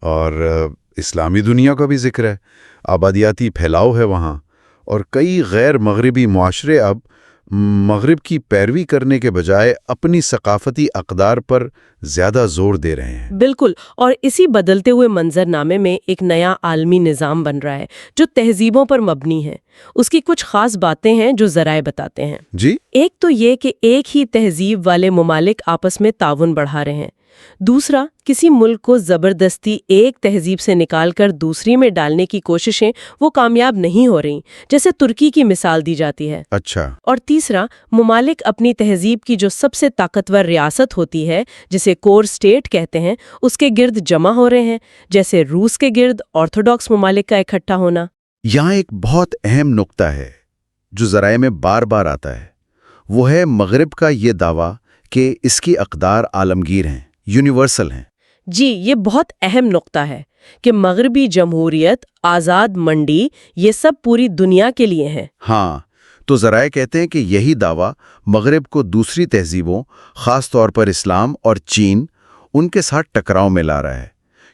اور اسلامی دنیا کا بھی ذکر ہے، آبادیاتی پھیلاؤ ہے وہاں، اور کئی غیر مغربی معاشرے اب مغرب کی پیروی کرنے کے بجائے اپنی ثقافتی اقدار پر زیادہ زور دے رہے ہیں۔ بالکل، اور اسی بدلتے ہوئے منظرنامے میں ایک نیا عالمی نظام بن رہا ہے جو تہذیبوں پر مبنی ہے۔ اس کی کچھ خاص باتیں ہیں جو ذرائع بتاتے ہیں۔ جی؟ ایک تو یہ کہ ایک ہی تہذیب والے ممالک آپس میں تعاون بڑھا رہے ہیں۔ دوسرا، کسی ملک کو زبردستی ایک تہذیب سے نکال کر دوسری میں ڈالنے کی کوششیں وہ کامیاب نہیں ہو رہی، جیسے ترکی کی مثال دی جاتی ہے۔ اچھا۔ اور تیسرا، ممالک اپنی تہذیب کی جو سب سے طاقتور ریاست ہوتی ہے، جسے کور سٹیٹ کہتے ہیں، اس کے گرد جمع ہو رہے ہیں، جیسے روس کے گرد آرتھوڈاکس ممالک کا اکٹھا ہونا۔ یہاں ایک بہت اہم نقطہ ہے جو ذرائع میں بار بار آتا ہے، وہ ہے مغرب کا یہ دعویٰ کہ اس کی اقدار عالمگیر ہیں، یونیورسل ہیں۔ جی، یہ بہت اہم نقطہ ہے کہ مغربی جمہوریت، آزاد منڈی، یہ سب پوری دنیا کے لیے ہیں۔ ہاں، تو ذرائع کہتے ہیں کہ یہی دعویٰ مغرب کو دوسری تہذیبوں، خاص طور پر اسلام اور چین، ان کے ساتھ ٹکراؤ میں لا رہا ہے،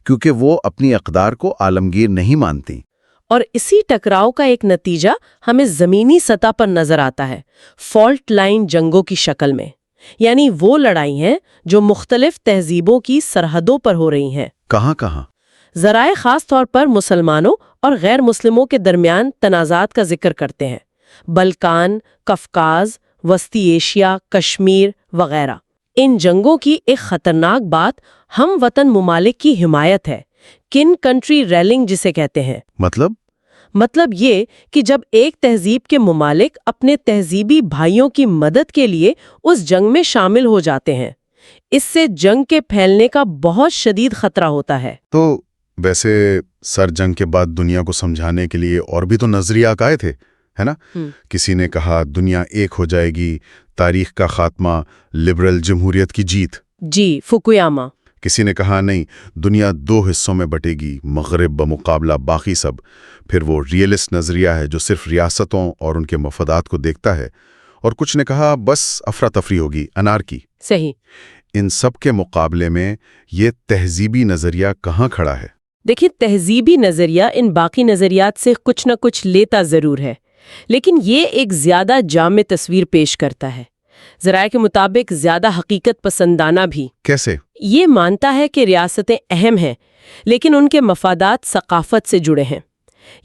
کیونکہ وہ اپنی اقدار کو عالمگیر نہیں مانتی۔ اور اسی ٹکراؤ کا ایک نتیجہ ہمیں زمینی سطح پر نظر آتا ہے، فالٹ لائن جنگوں کی شکل میں، یعنی وہ لڑائی ہیں جو مختلف تہذیبوں کی سرحدوں پر ہو رہی ہیں۔ کہاں کہاں؟ ذرائع خاص طور پر مسلمانوں اور غیر مسلموں کے درمیان تنازعات کا ذکر کرتے ہیں، بلکان، کفکاز، وسطی ایشیا، کشمیر وغیرہ۔ ان جنگوں کی ایک خطرناک بات ہم وطن ممالک کی حمایت ہے، کن کنٹری ریلنگ جسے کہتے ہیں۔ مطلب یہ کہ جب ایک تہذیب کے ممالک اپنے تہذیبی بھائیوں کی مدد کے لیے اس جنگ میں شامل ہو جاتے ہیں، اس سے جنگ کے پھیلنے کا بہت شدید خطرہ ہوتا ہے۔ تو ویسے سر جنگ کے بعد دنیا کو سمجھانے کے لیے اور بھی تو نظریات آئے تھے، ہے نا؟ کسی نے کہا دنیا ایک ہو جائے گی، تاریخ کا خاتمہ، لبرل جمہوریت کی جیت۔ جی، فوکویاما۔ کسی نے کہا نہیں، دنیا دو حصوں میں بٹے گی، مغرب بمقابلہ باقی سب۔ پھر وہ ریئلسٹ نظریہ ہے جو صرف ریاستوں اور ان کے مفادات کو دیکھتا ہے۔ اور کچھ نے کہا بس افراتفری ہوگی، انارکی۔ صحیح۔ ان سب کے مقابلے میں یہ تہذیبی نظریہ کہاں کھڑا ہے؟ دیکھیں، تہذیبی نظریہ ان باقی نظریات سے کچھ نہ کچھ لیتا ضرور ہے، لیکن یہ ایک زیادہ جامع تصویر پیش کرتا ہے۔ ذرائع کے مطابق زیادہ حقیقت پسندانہ بھی۔ کیسے؟ یہ مانتا ہے کہ ریاستیں اہم ہیں، لیکن ان کے مفادات ثقافت سے جڑے ہیں۔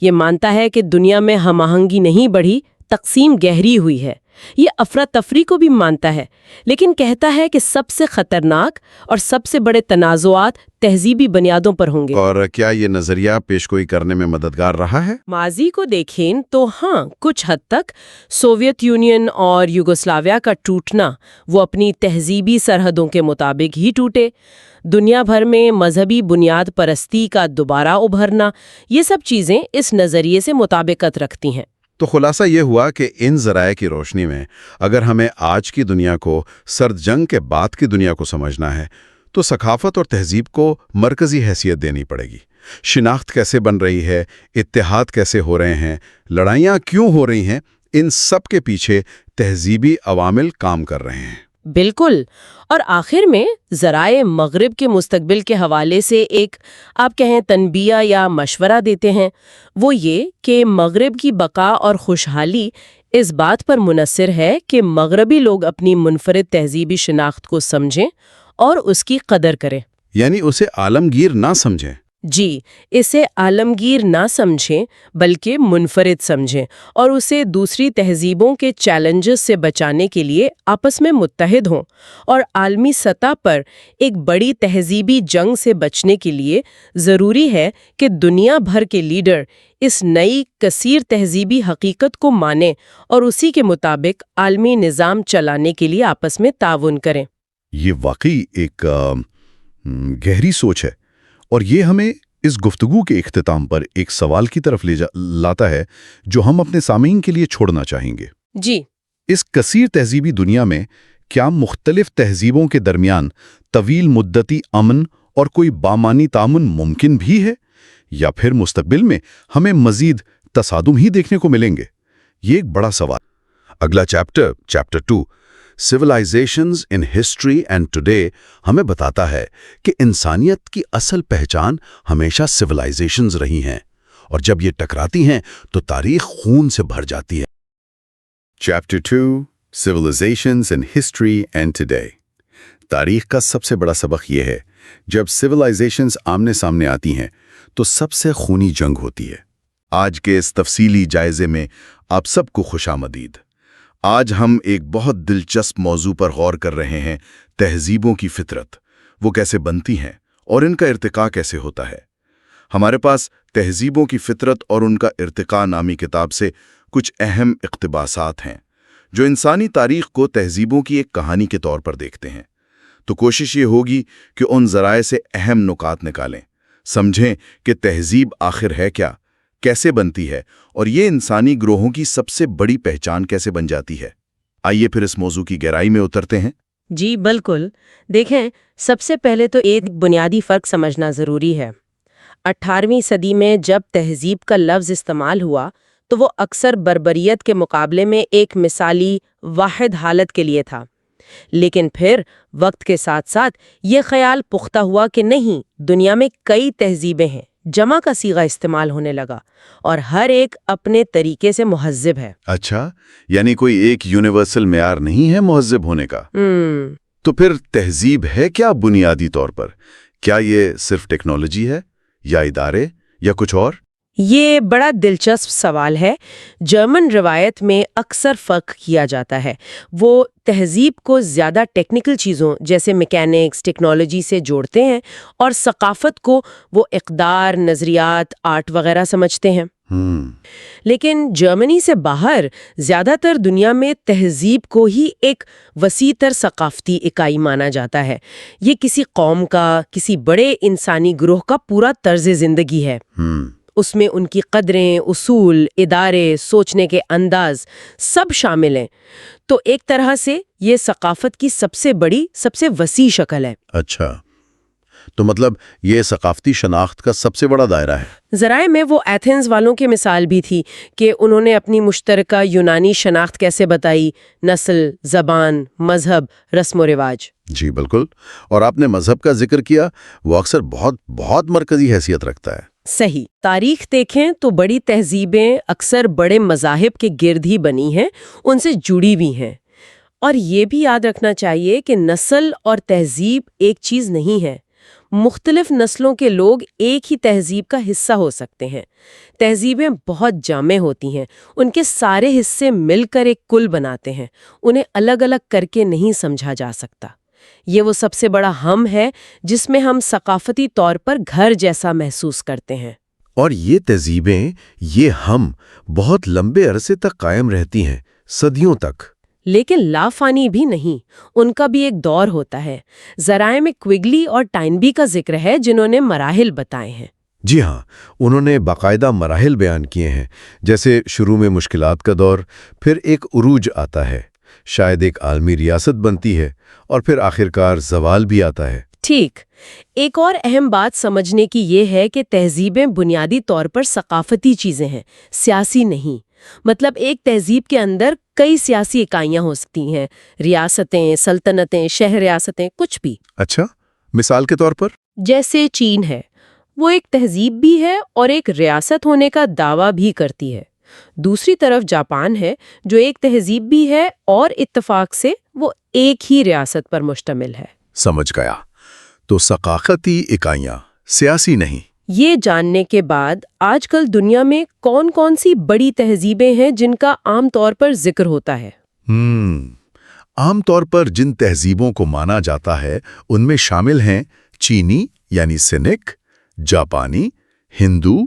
یہ مانتا ہے کہ دنیا میں ہم آہنگی نہیں بڑھی، تقسیم گہری ہوئی ہے۔ یہ افراتفری کو بھی مانتا ہے، لیکن کہتا ہے کہ سب سے خطرناک اور سب سے بڑے تنازعات تہذیبی بنیادوں پر ہوں گے۔ اور کیا یہ نظریہ پیشگوئی کرنے میں مددگار رہا ہے؟ ماضی کو دیکھیں تو ہاں، کچھ حد تک۔ سوویت یونین اور یوگوسلاویا کا ٹوٹنا وہ اپنی تہذیبی سرحدوں کے مطابق ہی ٹوٹے۔ دنیا بھر میں مذہبی بنیاد پرستی کا دوبارہ ابھرنا، یہ سب چیزیں اس نظریے سے مطابقت رکھتی ہیں۔ تو خلاصہ یہ ہوا کہ ان ذرائع کی روشنی میں اگر ہمیں آج کی دنیا کو سرد جنگ کے بعد کی دنیا کو سمجھنا ہے تو ثقافت اور تہذیب کو مرکزی حیثیت دینی پڑے گی۔ شناخت کیسے بن رہی ہے، اتحاد کیسے ہو رہے ہیں، لڑائیاں کیوں ہو رہی ہیں، ان سب کے پیچھے تہذیبی عوامل کام کر رہے ہیں۔ بالکل۔ اور آخر میں ذرائع مغرب کے مستقبل کے حوالے سے ایک آپ کہیں تنبیہ یا مشورہ دیتے ہیں، وہ یہ کہ مغرب کی بقا اور خوشحالی اس بات پر منحصر ہے کہ مغربی لوگ اپنی منفرد تہذیبی شناخت کو سمجھیں اور اس کی قدر کریں۔ یعنی اسے عالمگیر نہ سمجھیں۔ جی، اسے عالمگیر نہ سمجھیں بلکہ منفرد سمجھیں، اور اسے دوسری تہذیبوں کے چیلنجز سے بچانے کے لیے آپس میں متحد ہوں۔ اور عالمی سطح پر ایک بڑی تہذیبی جنگ سے بچنے کے لیے ضروری ہے کہ دنیا بھر کے لیڈر اس نئی کثیر تہذیبی حقیقت کو مانیں اور اسی کے مطابق عالمی نظام چلانے کے لیے آپس میں تعاون کریں۔ یہ واقعی ایک گہری سوچ ہے، اور یہ ہمیں اس گفتگو کے اختتام پر ایک سوال کی طرف لاتا ہے جو ہم اپنے سامعین کے لیے چھوڑنا چاہیں گے۔ جی، اس کثیر تہذیبی دنیا میں کیا مختلف تہذیبوں کے درمیان طویل مدتی امن اور کوئی بامانی تعاون ممکن بھی ہے، یا پھر مستقبل میں ہمیں مزید تصادم ہی دیکھنے کو ملیں گے؟ یہ ایک بڑا سوال۔ اگلا chapter 2، Civilizations in History and Today ہمیں بتاتا ہے کہ انسانیت کی اصل پہچان ہمیشہ civilizations رہی ہیں، اور جب یہ ٹکراتی ہیں تو تاریخ خون سے بھر جاتی ہے۔ Chapter 2 Civilizations in History and Today تاریخ کا سب سے بڑا سبق یہ ہے، جب civilizations آمنے سامنے آتی ہیں تو سب سے خونی جنگ ہوتی ہے۔ آج کے اس تفصیلی جائزے میں آپ سب کو خوش آمدید۔ آج ہم ایک بہت دلچسپ موضوع پر غور کر رہے ہیں، تہذیبوں کی فطرت، وہ کیسے بنتی ہیں اور ان کا ارتقاء کیسے ہوتا ہے۔ ہمارے پاس تہذیبوں کی فطرت اور ان کا ارتقاء نامی کتاب سے کچھ اہم اقتباسات ہیں جو انسانی تاریخ کو تہذیبوں کی ایک کہانی کے طور پر دیکھتے ہیں۔ تو کوشش یہ ہوگی کہ ان ذرائع سے اہم نکات نکالیں، سمجھیں کہ تہذیب آخر ہے کیا، کیسے بنتی ہے، اور یہ انسانی گروہوں کی سب سے بڑی پہچان کیسے بن جاتی ہے۔ آئیے پھر اس موضوع کی گہرائی میں اترتے ہیں۔ جی بالکل، دیکھیں سب سے پہلے تو ایک بنیادی فرق سمجھنا ضروری ہے۔ 18ویں صدی میں جب تہذیب کا لفظ استعمال ہوا تو وہ اکثر بربریت کے مقابلے میں ایک مثالی واحد حالت کے لیے تھا، لیکن پھر وقت کے ساتھ ساتھ یہ خیال پختہ ہوا کہ نہیں، دنیا میں کئی تہذیبیں ہیں، جمع کا صیغہ استعمال ہونے لگا اور ہر ایک اپنے طریقے سے مہذب ہے۔ اچھا، یعنی کوئی ایک یونیورسل معیار نہیں ہے مہذب ہونے کا۔ تو پھر تہذیب ہے کیا بنیادی طور پر؟ کیا یہ صرف ٹیکنالوجی ہے یا ادارے یا کچھ اور؟ یہ بڑا دلچسپ سوال ہے۔ جرمن روایت میں اکثر فرق کیا جاتا ہے۔ وہ تہذیب کو زیادہ ٹیکنیکل چیزوں جیسے میکینکس، ٹیکنالوجی سے جوڑتے ہیں، اور ثقافت کو وہ اقدار، نظریات، آرٹ وغیرہ سمجھتے ہیں۔ لیکن جرمنی سے باہر زیادہ تر دنیا میں تہذیب کو ہی ایک وسیع تر ثقافتی اکائی مانا جاتا ہے۔ یہ کسی قوم کا، کسی بڑے انسانی گروہ کا پورا طرز زندگی ہے۔ اس میں ان کی قدریں، اصول، ادارے، سوچنے کے انداز سب شامل ہیں۔ تو ایک طرح سے یہ ثقافت کی سب سے بڑی، سب سے وسیع شکل ہے۔ اچھا، تو مطلب یہ ثقافتی شناخت کا سب سے بڑا دائرہ ہے۔ ذرائع میں وہ ایتھنز والوں کی مثال بھی تھی کہ انہوں نے اپنی مشترکہ یونانی شناخت کیسے بتائی، نسل، زبان، مذہب، رسم و رواج۔ جی بالکل، اور آپ نے مذہب کا ذکر کیا، وہ اکثر بہت مرکزی حیثیت رکھتا ہے۔ صحیح، تاریخ دیکھیں تو بڑی تہذیبیں اکثر بڑے مذاہب کے گرد ہی بنی ہیں، ان سے جڑی بھی ہیں۔ اور یہ بھی یاد رکھنا چاہیے کہ نسل اور تہذیب ایک چیز نہیں ہے۔ مختلف نسلوں کے لوگ ایک ہی تہذیب کا حصہ ہو سکتے ہیں۔ تہذیبیں بہت جامع ہوتی ہیں، ان کے سارے حصے مل کر ایک کل بناتے ہیں، انہیں الگ الگ کر کے نہیں سمجھا جا سکتا۔ یہ وہ سب سے بڑا ہم ہے جس میں ہم ثقافتی طور پر گھر جیسا محسوس کرتے ہیں۔ اور یہ تہذیبیں، یہ ہم بہت لمبے عرصے تک قائم رہتی ہیں، صدیوں تک۔ لیکن لافانی بھی نہیں، ان کا بھی ایک دور ہوتا ہے۔ ذرائع میں کوئگلی اور ٹائنبی کا ذکر ہے جنہوں نے مراحل بتائے ہیں۔ جی ہاں، انہوں نے باقاعدہ مراحل بیان کیے ہیں، جیسے شروع میں مشکلات کا دور، پھر ایک عروج آتا ہے، شاید ایک عالمی ریاست بنتی ہے، اور پھر آخرکار زوال بھی آتا ہے۔ ٹھیک، ایک اور اہم بات سمجھنے کی یہ ہے کہ تہذیبیں بنیادی طور پر ثقافتی چیزیں ہیں، سیاسی نہیں۔ مطلب ایک تہذیب کے اندر کئی سیاسی اکائیاں ہو سکتی ہیں، ریاستیں، سلطنتیں، شہر ریاستیں، کچھ بھی۔ اچھا، مثال کے طور پر؟ جیسے چین ہے، وہ ایک تہذیب بھی ہے اور ایک ریاست ہونے کا دعویٰ بھی کرتی ہے۔ دوسری طرف جاپان ہے جو ایک تہذیب بھی ہے اور اتفاق سے وہ ایک ہی ریاست پر مشتمل ہے۔ سمجھ گیا، تو ثقافتی اکائیاں، سیاسی نہیں۔ یہ جاننے کے بعد آج کل دنیا میں کون کون سی بڑی تہذیبیں ہیں جن کا عام طور پر ذکر ہوتا ہے؟ عام طور پر جن تہذیبوں کو مانا جاتا ہے ان میں شامل ہیں چینی یعنی سینک، جاپانی، ہندو،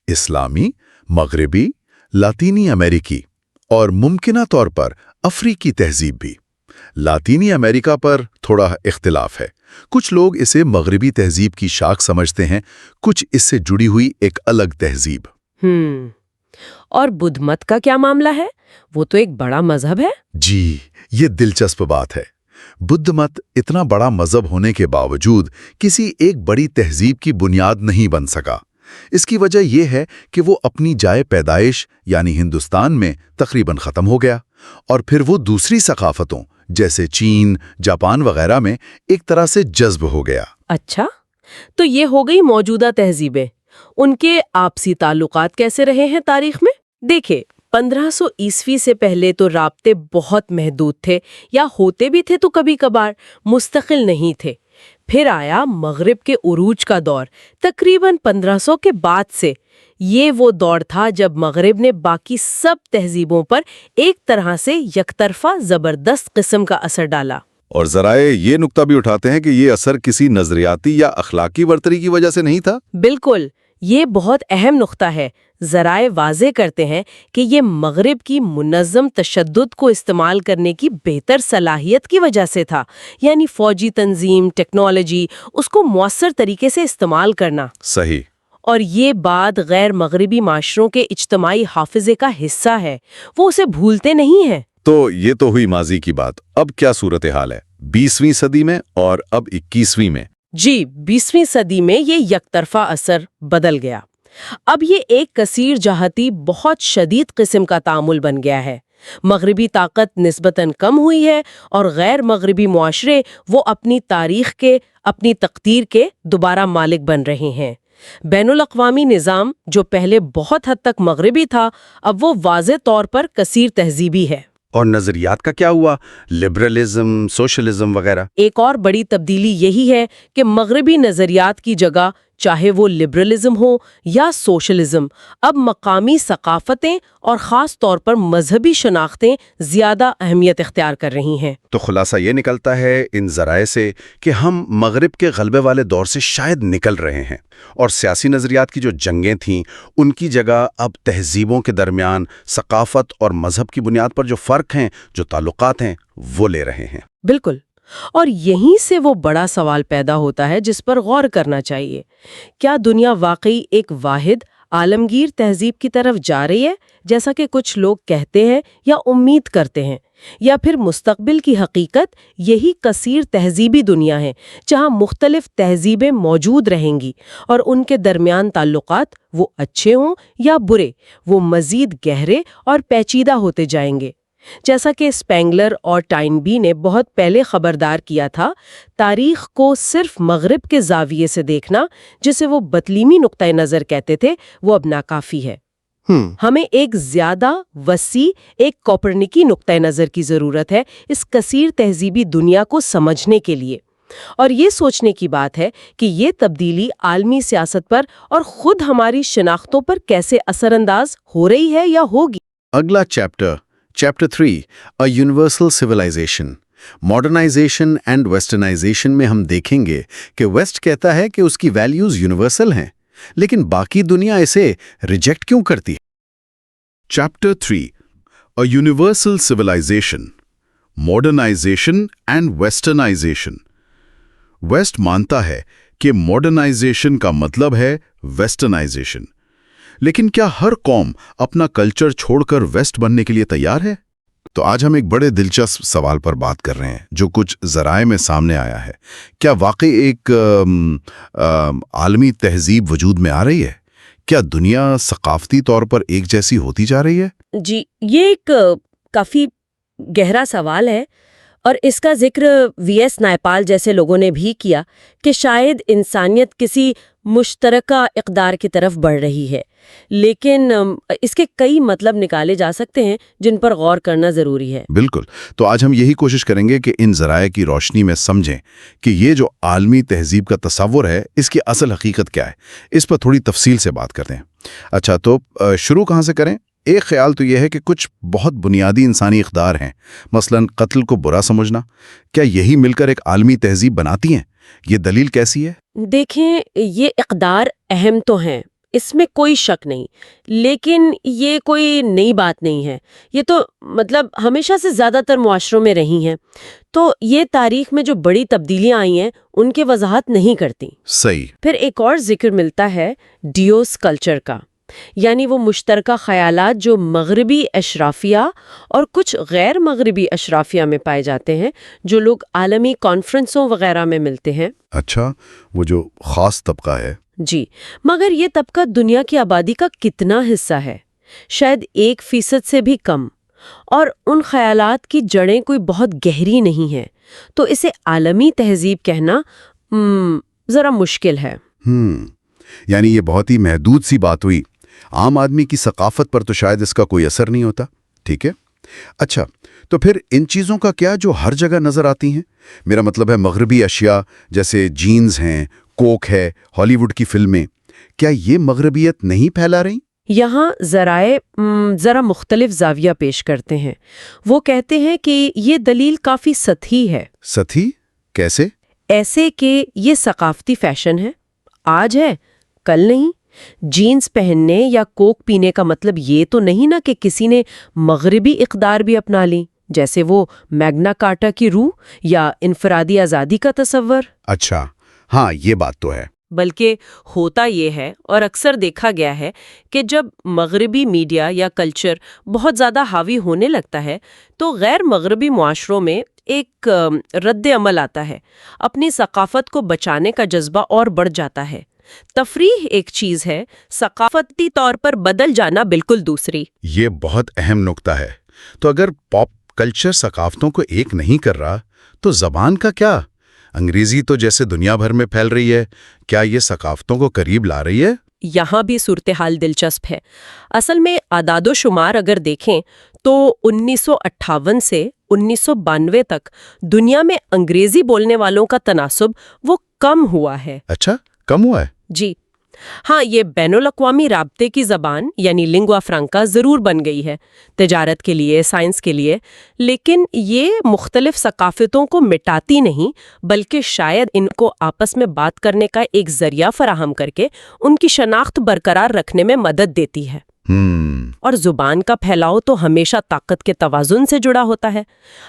اسلامی، مغربی، لاطینی امریکی اور ممکنہ طور پر افریقی تہذیب بھی۔ لاطینی امریکہ پر تھوڑا اختلاف ہے، کچھ لوگ اسے مغربی تہذیب کی شاخ سمجھتے ہیں، کچھ اس سے جڑی ہوئی ایک الگ تہذیب۔ اور بدھ مت کا کیا معاملہ ہے؟ وہ تو ایک بڑا مذہب ہے۔ جی، یہ دلچسپ بات ہے۔ بدھ مت اتنا بڑا مذہب ہونے کے باوجود کسی ایک بڑی تہذیب کی بنیاد نہیں بن سکا۔ اس کی وجہ یہ ہے کہ وہ اپنی جائے پیدائش یعنی ہندوستان میں تقریباً ختم ہو گیا، اور پھر وہ دوسری ثقافتوں جیسے چین، جاپان وغیرہ میں ایک طرح سے جذب ہو گیا۔ اچھا، تو یہ ہو گئی موجودہ تہذیبیں۔ ان کے آپسی تعلقات کیسے رہے ہیں تاریخ میں؟ دیکھیں، 1500 عیسوی سے پہلے تو رابطے بہت محدود تھے، یا ہوتے بھی تھے تو کبھی کبھار، مستقل نہیں تھے۔ پھر آیا مغرب کے عروج کا دور، تقریباً 1500 کے بعد سے۔ یہ وہ دور تھا جب مغرب نے باقی سب تہذیبوں پر ایک طرح سے یک طرفہ زبردست قسم کا اثر ڈالا۔ اور ذرائع یہ نقطہ بھی اٹھاتے ہیں کہ یہ اثر کسی نظریاتی یا اخلاقی برتری کی وجہ سے نہیں تھا۔ بالکل، یہ بہت اہم نقطہ ہے۔ ذرائع واضح کرتے ہیں کہ یہ مغرب کی منظم تشدد کو استعمال کرنے کی بہتر صلاحیت کی وجہ سے تھا، یعنی فوجی تنظیم، ٹیکنالوجی، اس کو مؤثر طریقے سے استعمال کرنا۔ صحیح۔ اور یہ بات غیر مغربی معاشروں کے اجتماعی حافظے کا حصہ ہے، وہ اسے بھولتے نہیں ہیں۔ تو یہ تو ہوئی ماضی کی بات، اب کیا صورتحال ہے 20ویں صدی میں اور اب 21ویں میں؟ جی، 20ویں صدی میں یہ یک طرفہ اثر بدل گیا۔ اب یہ ایک کثیر جہتی بہت شدید قسم کا تعامل بن گیا ہے۔ مغربی طاقت نسبتاً کم ہوئی ہے اور غیر مغربی معاشرے وہ اپنی تاریخ کے، اپنی تقدیر کے دوبارہ مالک بن رہے ہیں۔ بین الاقوامی نظام جو پہلے بہت حد تک مغربی تھا، اب وہ واضح طور پر کثیر تہذیبی ہے۔ اور نظریات کا کیا ہوا؟ لبرلزم، سوشلزم وغیرہ؟ ایک اور بڑی تبدیلی یہی ہے کہ مغربی نظریات کی جگہ، چاہے وہ لبرلزم ہو یا سوشلزم، اب مقامی ثقافتیں اور خاص طور پر مذہبی شناختیں زیادہ اہمیت اختیار کر رہی ہیں۔ تو خلاصہ یہ نکلتا ہے ان ذرائع سے کہ ہم مغرب کے غلبے والے دور سے شاید نکل رہے ہیں، اور سیاسی نظریات کی جو جنگیں تھیں ان کی جگہ اب تہذیبوں کے درمیان ثقافت اور مذہب کی بنیاد پر جو فرق ہیں، جو تعلقات ہیں، وہ لے رہے ہیں۔ بالکل، اور یہیں سے وہ بڑا سوال پیدا ہوتا ہے جس پر غور کرنا چاہیے۔ کیا دنیا واقعی ایک واحد عالمگیر تہذیب کی طرف جا رہی ہے، جیسا کہ کچھ لوگ کہتے ہیں یا امید کرتے ہیں، یا پھر مستقبل کی حقیقت یہی کثیر تہذیبی دنیا ہے جہاں مختلف تہذیبیں موجود رہیں گی اور ان کے درمیان تعلقات، وہ اچھے ہوں یا برے، وہ مزید گہرے اور پیچیدہ ہوتے جائیں گے؟ جیسا کہ اسپینگلر اور ٹائنبی نے بہت پہلے خبردار کیا تھا، تاریخ کو صرف مغرب کے زاویے سے دیکھنا، جسے وہ بطلیمی نقطۂ نظر کہتے تھے، وہ اب ناکافی ہے۔ ہمیں ایک زیادہ وسیع، ایک کوپرنیکی نقطۂ نظر کی ضرورت ہے اس کثیر تہذیبی دنیا کو سمجھنے کے لیے۔ اور یہ سوچنے کی بات ہے کہ یہ تبدیلی عالمی سیاست پر اور خود ہماری شناختوں پر کیسے اثر انداز ہو رہی ہے یا ہوگی۔ اگلا chapter 3، A Universal Civilization، modernization and westernization میں ہم دیکھیں گے کہ ویسٹ کہتا ہے کہ اس کی ویلیوز یونیورسل ہیں، لیکن باقی دنیا اسے ریجیکٹ کیوں کرتی ہے؟ Chapter 3، A Universal Civilization، modernization and westernization. West مانتا ہے کہ ماڈرنائزیشن کا مطلب ہے ویسٹرنائزیشن، لیکن کیا ہر قوم اپنا کلچر چھوڑ کر ویسٹ بننے کے لیے تیار ہے؟ تو آج ہم ایک بڑے دلچسپ سوال پر بات کر رہے ہیں جو کچھ ذرائع میں سامنے آیا ہے۔ کیا واقعی ایک عالمی تہذیب وجود میں آ رہی ہے؟ کیا دنیا ثقافتی طور پر ایک جیسی ہوتی جا رہی ہے؟ جی، یہ ایک کافی گہرا سوال ہے، اور اس کا ذکر وی ایس نائپال جیسے لوگوں نے بھی کیا کہ شاید انسانیت کسی مشترکہ اقدار کی طرف بڑھ رہی ہے، لیکن اس کے کئی مطلب نکالے جا سکتے ہیں جن پر غور کرنا ضروری ہے۔ بالکل، تو آج ہم یہی کوشش کریں گے کہ ان ذرائع کی روشنی میں سمجھیں کہ یہ جو عالمی تہذیب کا تصور ہے، اس کی اصل حقیقت کیا ہے۔ اس پر تھوڑی تفصیل سے بات کرتے ہیں۔ اچھا، تو شروع کہاں سے کریں؟ ایک خیال تو یہ ہے کہ کچھ بہت بنیادی انسانی اقدار ہیں، مثلا قتل کو برا سمجھنا، کیا یہی مل کر ایک عالمی تہذیب بناتی ہیں؟ یہ دلیل کیسی ہے؟ دیکھیں، یہ اقدار اہم تو ہیں، اس میں کوئی شک نہیں، لیکن یہ کوئی نئی بات نہیں ہے۔ یہ تو ہمیشہ سے زیادہ تر معاشروں میں رہی ہیں، تو یہ تاریخ میں جو بڑی تبدیلیاں آئی ہیں ان کی وضاحت نہیں کرتی۔ صحیح۔ پھر ایک اور ذکر ملتا ہے ڈیوس کلچر کا، یعنی وہ مشترکہ خیالات جو مغربی اشرافیہ اور کچھ غیر مغربی اشرافیہ میں پائے جاتے ہیں، جو لوگ عالمی کانفرنسوں وغیرہ میں ملتے ہیں۔ اچھا، وہ جو خاص طبقہ ہے۔ جی، مگر یہ طبقہ دنیا کی آبادی کا کتنا حصہ ہے؟ شاید 1% سے بھی کم، اور ان خیالات کی جڑیں کوئی بہت گہری نہیں ہیں، تو اسے عالمی تہذیب کہنا ذرا مشکل ہے۔ یعنی یہ بہت ہی محدود سی بات ہوئی، عام آدمی کی ثقافت پر تو شاید اس کا کوئی اثر نہیں ہوتا۔ ٹھیک ہے، اچھا تو پھر ان چیزوں کا کیا جو ہر جگہ نظر آتی ہیں؟ میرا مطلب ہے مغربی اشیاء جیسے جینز ہیں، کوک ہے، ہالی ووڈ کی فلمیں، کیا یہ مغربیت نہیں پھیلا رہی؟ یہاں ذرائع ذرا مختلف زاویہ پیش کرتے ہیں۔ وہ کہتے ہیں کہ یہ دلیل کافی سطحی ہے۔ سطحی کیسے؟ ایسے کہ یہ ثقافتی فیشن ہے، آج ہے کل نہیں۔ جینز پہننے یا کوک پینے کا مطلب یہ تو نہیں نا کہ کسی نے مغربی اقدار بھی اپنا لی، جیسے وہ میگنا کارٹا کی روح یا انفرادی آزادی کا تصور۔ اچھا ہاں، یہ بات تو ہے۔ بلکہ ہوتا یہ ہے، اور اکثر دیکھا گیا ہے، کہ جب مغربی میڈیا یا کلچر بہت زیادہ حاوی ہونے لگتا ہے تو غیر مغربی معاشروں میں ایک رد عمل آتا ہے، اپنی ثقافت کو بچانے کا جذبہ اور بڑھ جاتا ہے۔ تفریح ایک چیز ہے، ثقافتی طور پر بدل جانا بالکل دوسری۔ یہ بہت اہم نکتہ ہے۔ تو اگر پاپ کلچر ثقافتوں کو ایک نہیں کر رہا تو زبان کا کیا؟ انگریزی تو جیسے دنیا بھر میں پھیل رہی ہے، کیا یہ ثقافتوں کو قریب لا رہی ہے؟ یہاں بھی صورتحال دلچسپ ہے۔ اصل میں اعداد و شمار اگر دیکھیں تو 1958 سے 1992 تک دنیا میں انگریزی بولنے والوں کا تناسب وہ کم ہوا ہے۔ اچھا، کم ہوا ہے؟ جی ہاں، یہ بین الاقوامی رابطے کی زبان یعنی لنگوا فرانکا ضرور بن گئی ہے، تجارت کے لیے، سائنس کے لیے، لیکن یہ مختلف ثقافتوں کو مٹاتی نہیں، بلکہ شاید ان کو آپس میں بات کرنے کا ایک ذریعہ فراہم کر کے ان کی شناخت برقرار رکھنے میں مدد دیتی ہے۔ اور زبان کا پھیلاؤ تو ہمیشہ طاقت کے توازن سے جڑا ہوتا ہے۔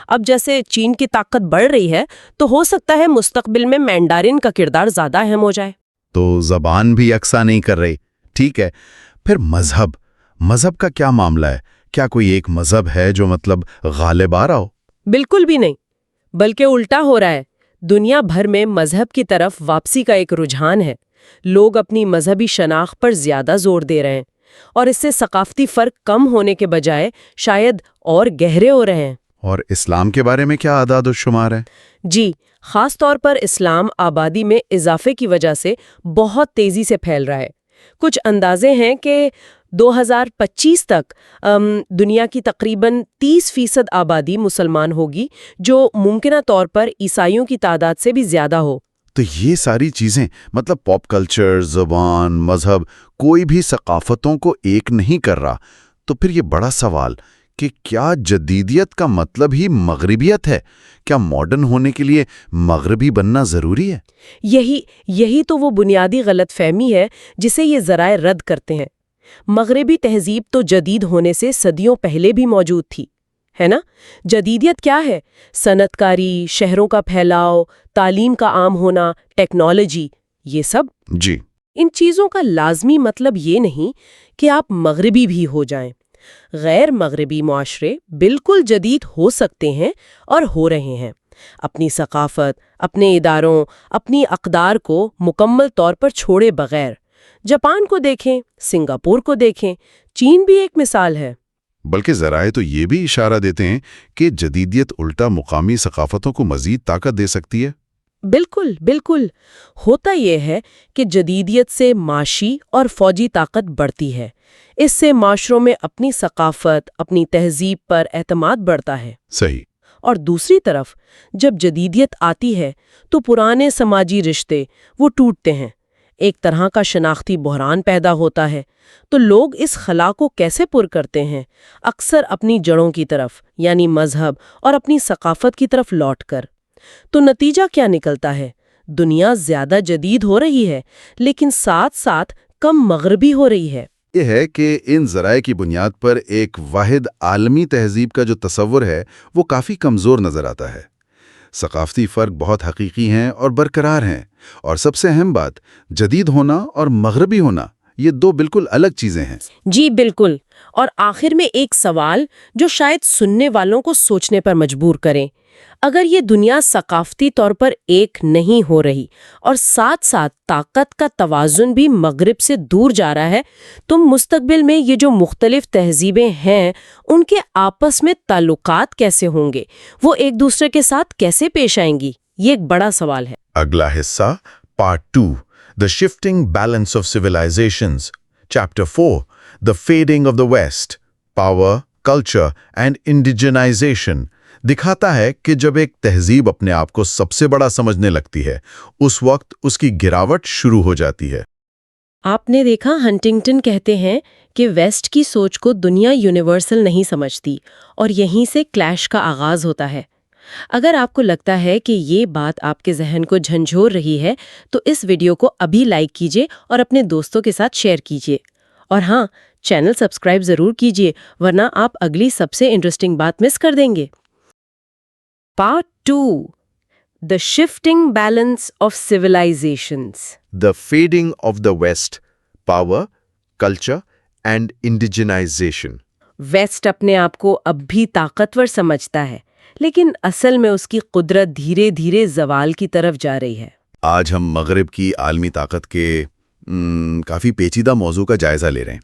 اب جیسے چین کی طاقت بڑھ رہی ہے تو ہو سکتا ہے مستقبل میں مینڈارن کا کردار زیادہ اہم ہو جائے۔ تو زبان بھی یکساں نہیں کر رہی، ٹھیک ہے۔ پھر مذہب کا کیا معاملہ ہے؟ کیا کوئی ایک مذہب ہے جو مطلب غالب آ رہا ہو؟ بالکل بھی نہیں، بلکہ الٹا ہو رہا ہے۔ دنیا بھر میں مذہب کی طرف واپسی کا ایک رجحان ہے۔ لوگ اپنی مذہبی شناخت پر زیادہ زور دے رہے ہیں، اور اس سے ثقافتی فرق کم ہونے کے بجائے شاید اور گہرے ہو رہے ہیں۔ اور اسلام کے بارے میں کیا اعداد و شمار ہے؟ جی، خاص طور پر اسلام آبادی میں اضافے کی وجہ سے بہت تیزی سے پھیل رہا ہے۔ کچھ اندازے ہیں کہ 2025 تک دنیا کی تقریباً 30% آبادی مسلمان ہوگی، جو ممکنہ طور پر عیسائیوں کی تعداد سے بھی زیادہ ہو۔ تو یہ ساری چیزیں مطلب پاپ کلچر، زبان، مذہب، کوئی بھی ثقافتوں کو ایک نہیں کر رہا۔ تو پھر یہ بڑا سوال کہ کیا جدیدیت کا مطلب ہی مغربیت ہے؟ کیا ماڈرن ہونے کے لیے مغربی بننا ضروری ہے؟ یہی تو وہ بنیادی غلط فہمی ہے جسے یہ ذرائع رد کرتے ہیں۔ مغربی تہذیب تو جدید ہونے سے صدیوں پہلے بھی موجود تھی، ہے نا؟ جدیدیت کیا ہے؟ صنعت کاری، شہروں کا پھیلاؤ، تعلیم کا عام ہونا، ٹیکنالوجی، یہ سب۔ جی، ان چیزوں کا لازمی مطلب یہ نہیں کہ آپ مغربی بھی ہو جائیں۔ غیر مغربی معاشرے بالکل جدید ہو سکتے ہیں اور ہو رہے ہیں، اپنی ثقافت، اپنے اداروں، اپنی اقدار کو مکمل طور پر چھوڑے بغیر۔ جاپان کو دیکھیں، سنگاپور کو دیکھیں، چین بھی ایک مثال ہے۔ بلکہ ذرائع تو یہ بھی اشارہ دیتے ہیں کہ جدیدیت الٹا مقامی ثقافتوں کو مزید طاقت دے سکتی ہے۔ بالکل ہوتا یہ ہے کہ جدیدیت سے معاشی اور فوجی طاقت بڑھتی ہے۔ اس سے معاشروں میں اپنی ثقافت، اپنی تہذیب پر اعتماد بڑھتا ہے۔ صحیح۔ اور دوسری طرف جب جدیدیت آتی ہے تو پرانے سماجی رشتے وہ ٹوٹتے ہیں، ایک طرح کا شناختی بحران پیدا ہوتا ہے۔ تو لوگ اس خلا کو کیسے پر کرتے ہیں؟ اکثر اپنی جڑوں کی طرف، یعنی مذہب اور اپنی ثقافت کی طرف لوٹ کر۔ تو نتیجہ کیا نکلتا ہے؟ دنیا زیادہ جدید ہو رہی ہے، لیکن ساتھ ساتھ کم مغربی ہو رہی ہے۔ یہ ہے کہ ان ذرائع کی بنیاد پر ایک واحد عالمی تہذیب کا جو تصور ہے وہ کافی کمزور نظر آتا ہے۔ ثقافتی فرق بہت حقیقی ہیں اور برقرار ہیں، اور سب سے اہم بات، جدید ہونا اور مغربی ہونا یہ دو بالکل الگ چیزیں ہیں۔ جی بالکل۔ اور آخر میں ایک سوال جو شاید سننے والوں کو سوچنے پر مجبور کریں اگر یہ دنیا ثقافتی طور پر ایک نہیں ہو رہی اور ساتھ ساتھ طاقت کا توازن بھی مغرب سے دور جا رہا ہے تو مستقبل میں یہ جو مختلف تہذیبیں ہیں ان کے آپس میں تعلقات کیسے ہوں گے، وہ ایک دوسرے کے ساتھ کیسے پیش آئیں گی، یہ ایک بڑا سوال ہے۔ اگلا حصہ part 2 The Shifting Balance of Civilizations Chapter 4 The Fading of the West Power, Culture and Indigenization دکھاتا ہے کہ جب ایک تہذیب اپنے آپ کو سب سے بڑا سمجھنے لگتی ہے اس وقت اس کی گراوٹ شروع ہو جاتی ہے۔ آپ نے دیکھا ہنٹنگٹن کہتے ہیں کہ ویسٹ کی سوچ کو دنیا یونیورسل نہیں سمجھتی اور یہیں سے کلیش کا آغاز ہوتا ہے۔ اگر آپ کو لگتا ہے کہ یہ بات آپ کے ذہن کو جھنجھوڑ رہی ہے تو اس ویڈیو کو ابھی لائک کیجیے اور اپنے دوستوں کے ساتھ شیئر کیجیے، اور ہاں، چینل سبسکرائب ضرور کیجیے ورنہ آپ اگلی سب سے انٹرسٹنگ بات مس کر دیں گے۔ Part 2 The Shifting Balance of Civilizations The Fading of the West Power, Culture and Indigenization west اپنے آپ کو اب بھی طاقتور سمجھتا ہے لیکن اصل میں اس کی قدرت دھیرے دھیرے زوال کی طرف جا رہی ہے۔ آج ہم مغرب کی عالمی طاقت کے کافی پیچیدہ موضوع کا جائزہ لے رہے ہیں۔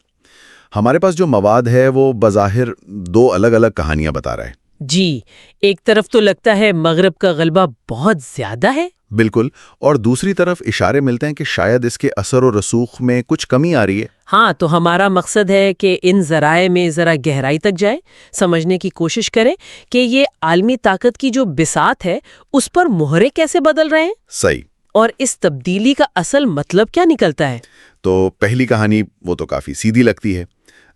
ہمارے پاس جو مواد ہے وہ بظاہر دو الگ الگ کہانیاں بتا رہا ہے۔ جی، ایک طرف تو لگتا ہے مغرب کا غلبہ بہت زیادہ ہے، بالکل، اور دوسری طرف اشارے ملتے ہیں کہ شاید اس کے اثر و رسوخ میں کچھ کمی آ رہی ہے۔ ہاں، تو ہمارا مقصد ہے کہ ان ذرائع میں ذرا گہرائی تک جائیں، سمجھنے کی کوشش کریں کہ یہ عالمی طاقت کی جو بساط ہے اس پر مہرے کیسے بدل رہے ہیں، صحیح۔ اور اس تبدیلی کا اصل مطلب کیا نکلتا ہے۔ تو پہلی کہانی وہ تو کافی سیدھی لگتی ہے۔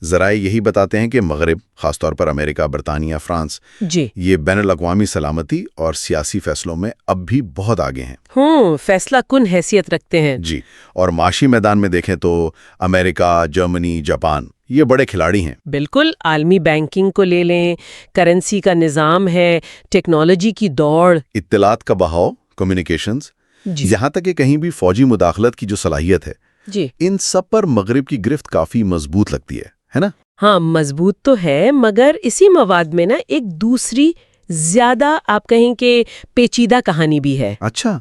ذرائع یہی بتاتے ہیں کہ مغرب، خاص طور پر امریکہ، برطانیہ، فرانس، جی، یہ بین الاقوامی سلامتی اور سیاسی فیصلوں میں اب بھی بہت آگے ہیں۔ فیصلہ کن حیثیت رکھتے ہیں۔ جی، اور معاشی میدان میں دیکھیں تو امریکہ، جرمنی، جاپان یہ بڑے کھلاڑی ہیں۔ بالکل، عالمی بینکنگ کو لے لیں، کرنسی کا نظام ہے، ٹیکنالوجی کی دوڑ، اطلاعات کا بہاؤ، کمیونیکیشنز، جی یہاں تک کہ کہیں بھی فوجی مداخلت کی جو صلاحیت ہے، جی ان سب پر مغرب کی گرفت کافی مضبوط لگتی ہے نا؟ ہاں، مضبوط تو ہے، مگر اسی مواد میں نا ایک دوسری زیادہ آپ کہیں کہ پیچیدہ کہانی بھی ہے۔ اچھا،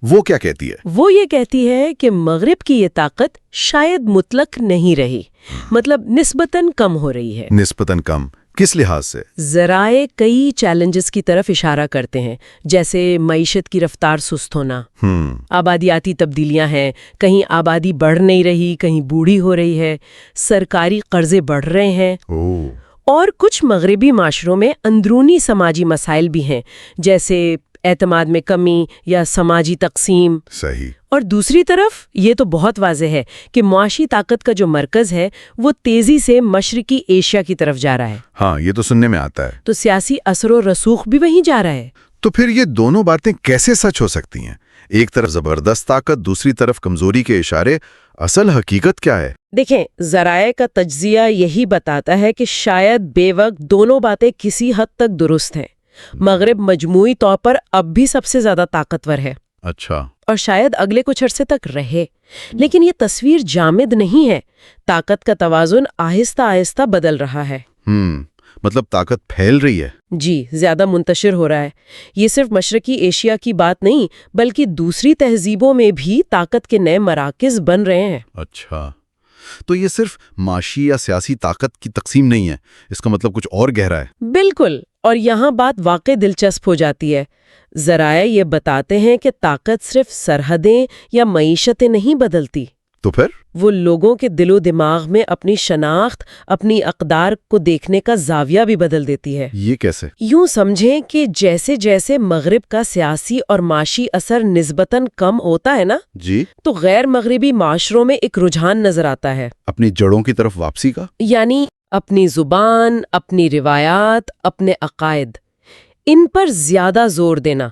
وہ کیا کہتی ہے؟ وہ یہ کہتی ہے کہ مغرب کی یہ طاقت شاید مطلق نہیں رہی، مطلب نسبتاً کم ہو رہی ہے۔ نسبتاً کم کس لحاظ سے؟ ذرائع کئی چیلنجز کی طرف اشارہ کرتے ہیں، جیسے معیشت کی رفتار سست ہونا، آبادیاتی تبدیلیاں ہیں، کہیں آبادی بڑھ نہیں رہی، کہیں بوڑھی ہو رہی ہے، سرکاری قرضے بڑھ رہے ہیں، اور کچھ مغربی معاشروں میں اندرونی سماجی مسائل بھی ہیں، جیسے اعتماد میں کمی یا سماجی تقسیم۔ صحیح۔ اور دوسری طرف یہ تو بہت واضح ہے کہ معاشی طاقت کا جو مرکز ہے وہ تیزی سے مشرقی ایشیا کی طرف جا رہا ہے۔ ہاں، یہ تو سننے میں آتا ہے۔ تو سیاسی اثر و رسوخ بھی وہیں جا رہا ہے۔ تو پھر یہ دونوں باتیں کیسے سچ ہو سکتی ہیں؟ ایک طرف زبردست طاقت، دوسری طرف کمزوری کے اشارے، اصل حقیقت کیا ہے؟ دیکھیں، ذرائع کا تجزیہ یہی بتاتا ہے کہ شاید بے وقت دونوں باتیں کسی حد تک درست ہیں۔ مغرب مجموعی طور پر اب بھی سب سے زیادہ طاقتور ہے، اچھا، اور شاید اگلے کچھ عرصے تک رہے، لیکن یہ تصویر جامد نہیں ہے۔ طاقت کا توازن آہستہ آہستہ بدل رہا ہے۔ مطلب طاقت پھیل رہی ہے۔ جی، زیادہ منتشر ہو رہا ہے۔ یہ صرف مشرقی ایشیا کی بات نہیں بلکہ دوسری تہذیبوں میں بھی طاقت کے نئے مراکز بن رہے ہیں۔ اچھا، تو یہ صرف معاشی یا سیاسی طاقت کی تقسیم نہیں ہے، اس کا مطلب کچھ اور گہرا ہے۔ بالکل، اور یہاں بات واقع دلچسپ ہو جاتی ہے۔ ذرائع یہ بتاتے ہیں کہ طاقت صرف سرحدیں یا معیشتیں نہیں بدلتی، تو پھر وہ لوگوں کے دل و دماغ میں اپنی شناخت، اپنی اقدار کو دیکھنے کا زاویہ بھی بدل دیتی ہے۔ یہ کیسے؟ یوں سمجھیں کہ جیسے جیسے مغرب کا سیاسی اور معاشی اثر نسبتاً کم ہوتا ہے نا، جی، تو غیر مغربی معاشروں میں ایک رجحان نظر آتا ہے، اپنی جڑوں کی طرف واپسی کا۔ یعنی اپنی زبان، اپنی روایات، اپنے عقائد، ان پر زیادہ زور دینا۔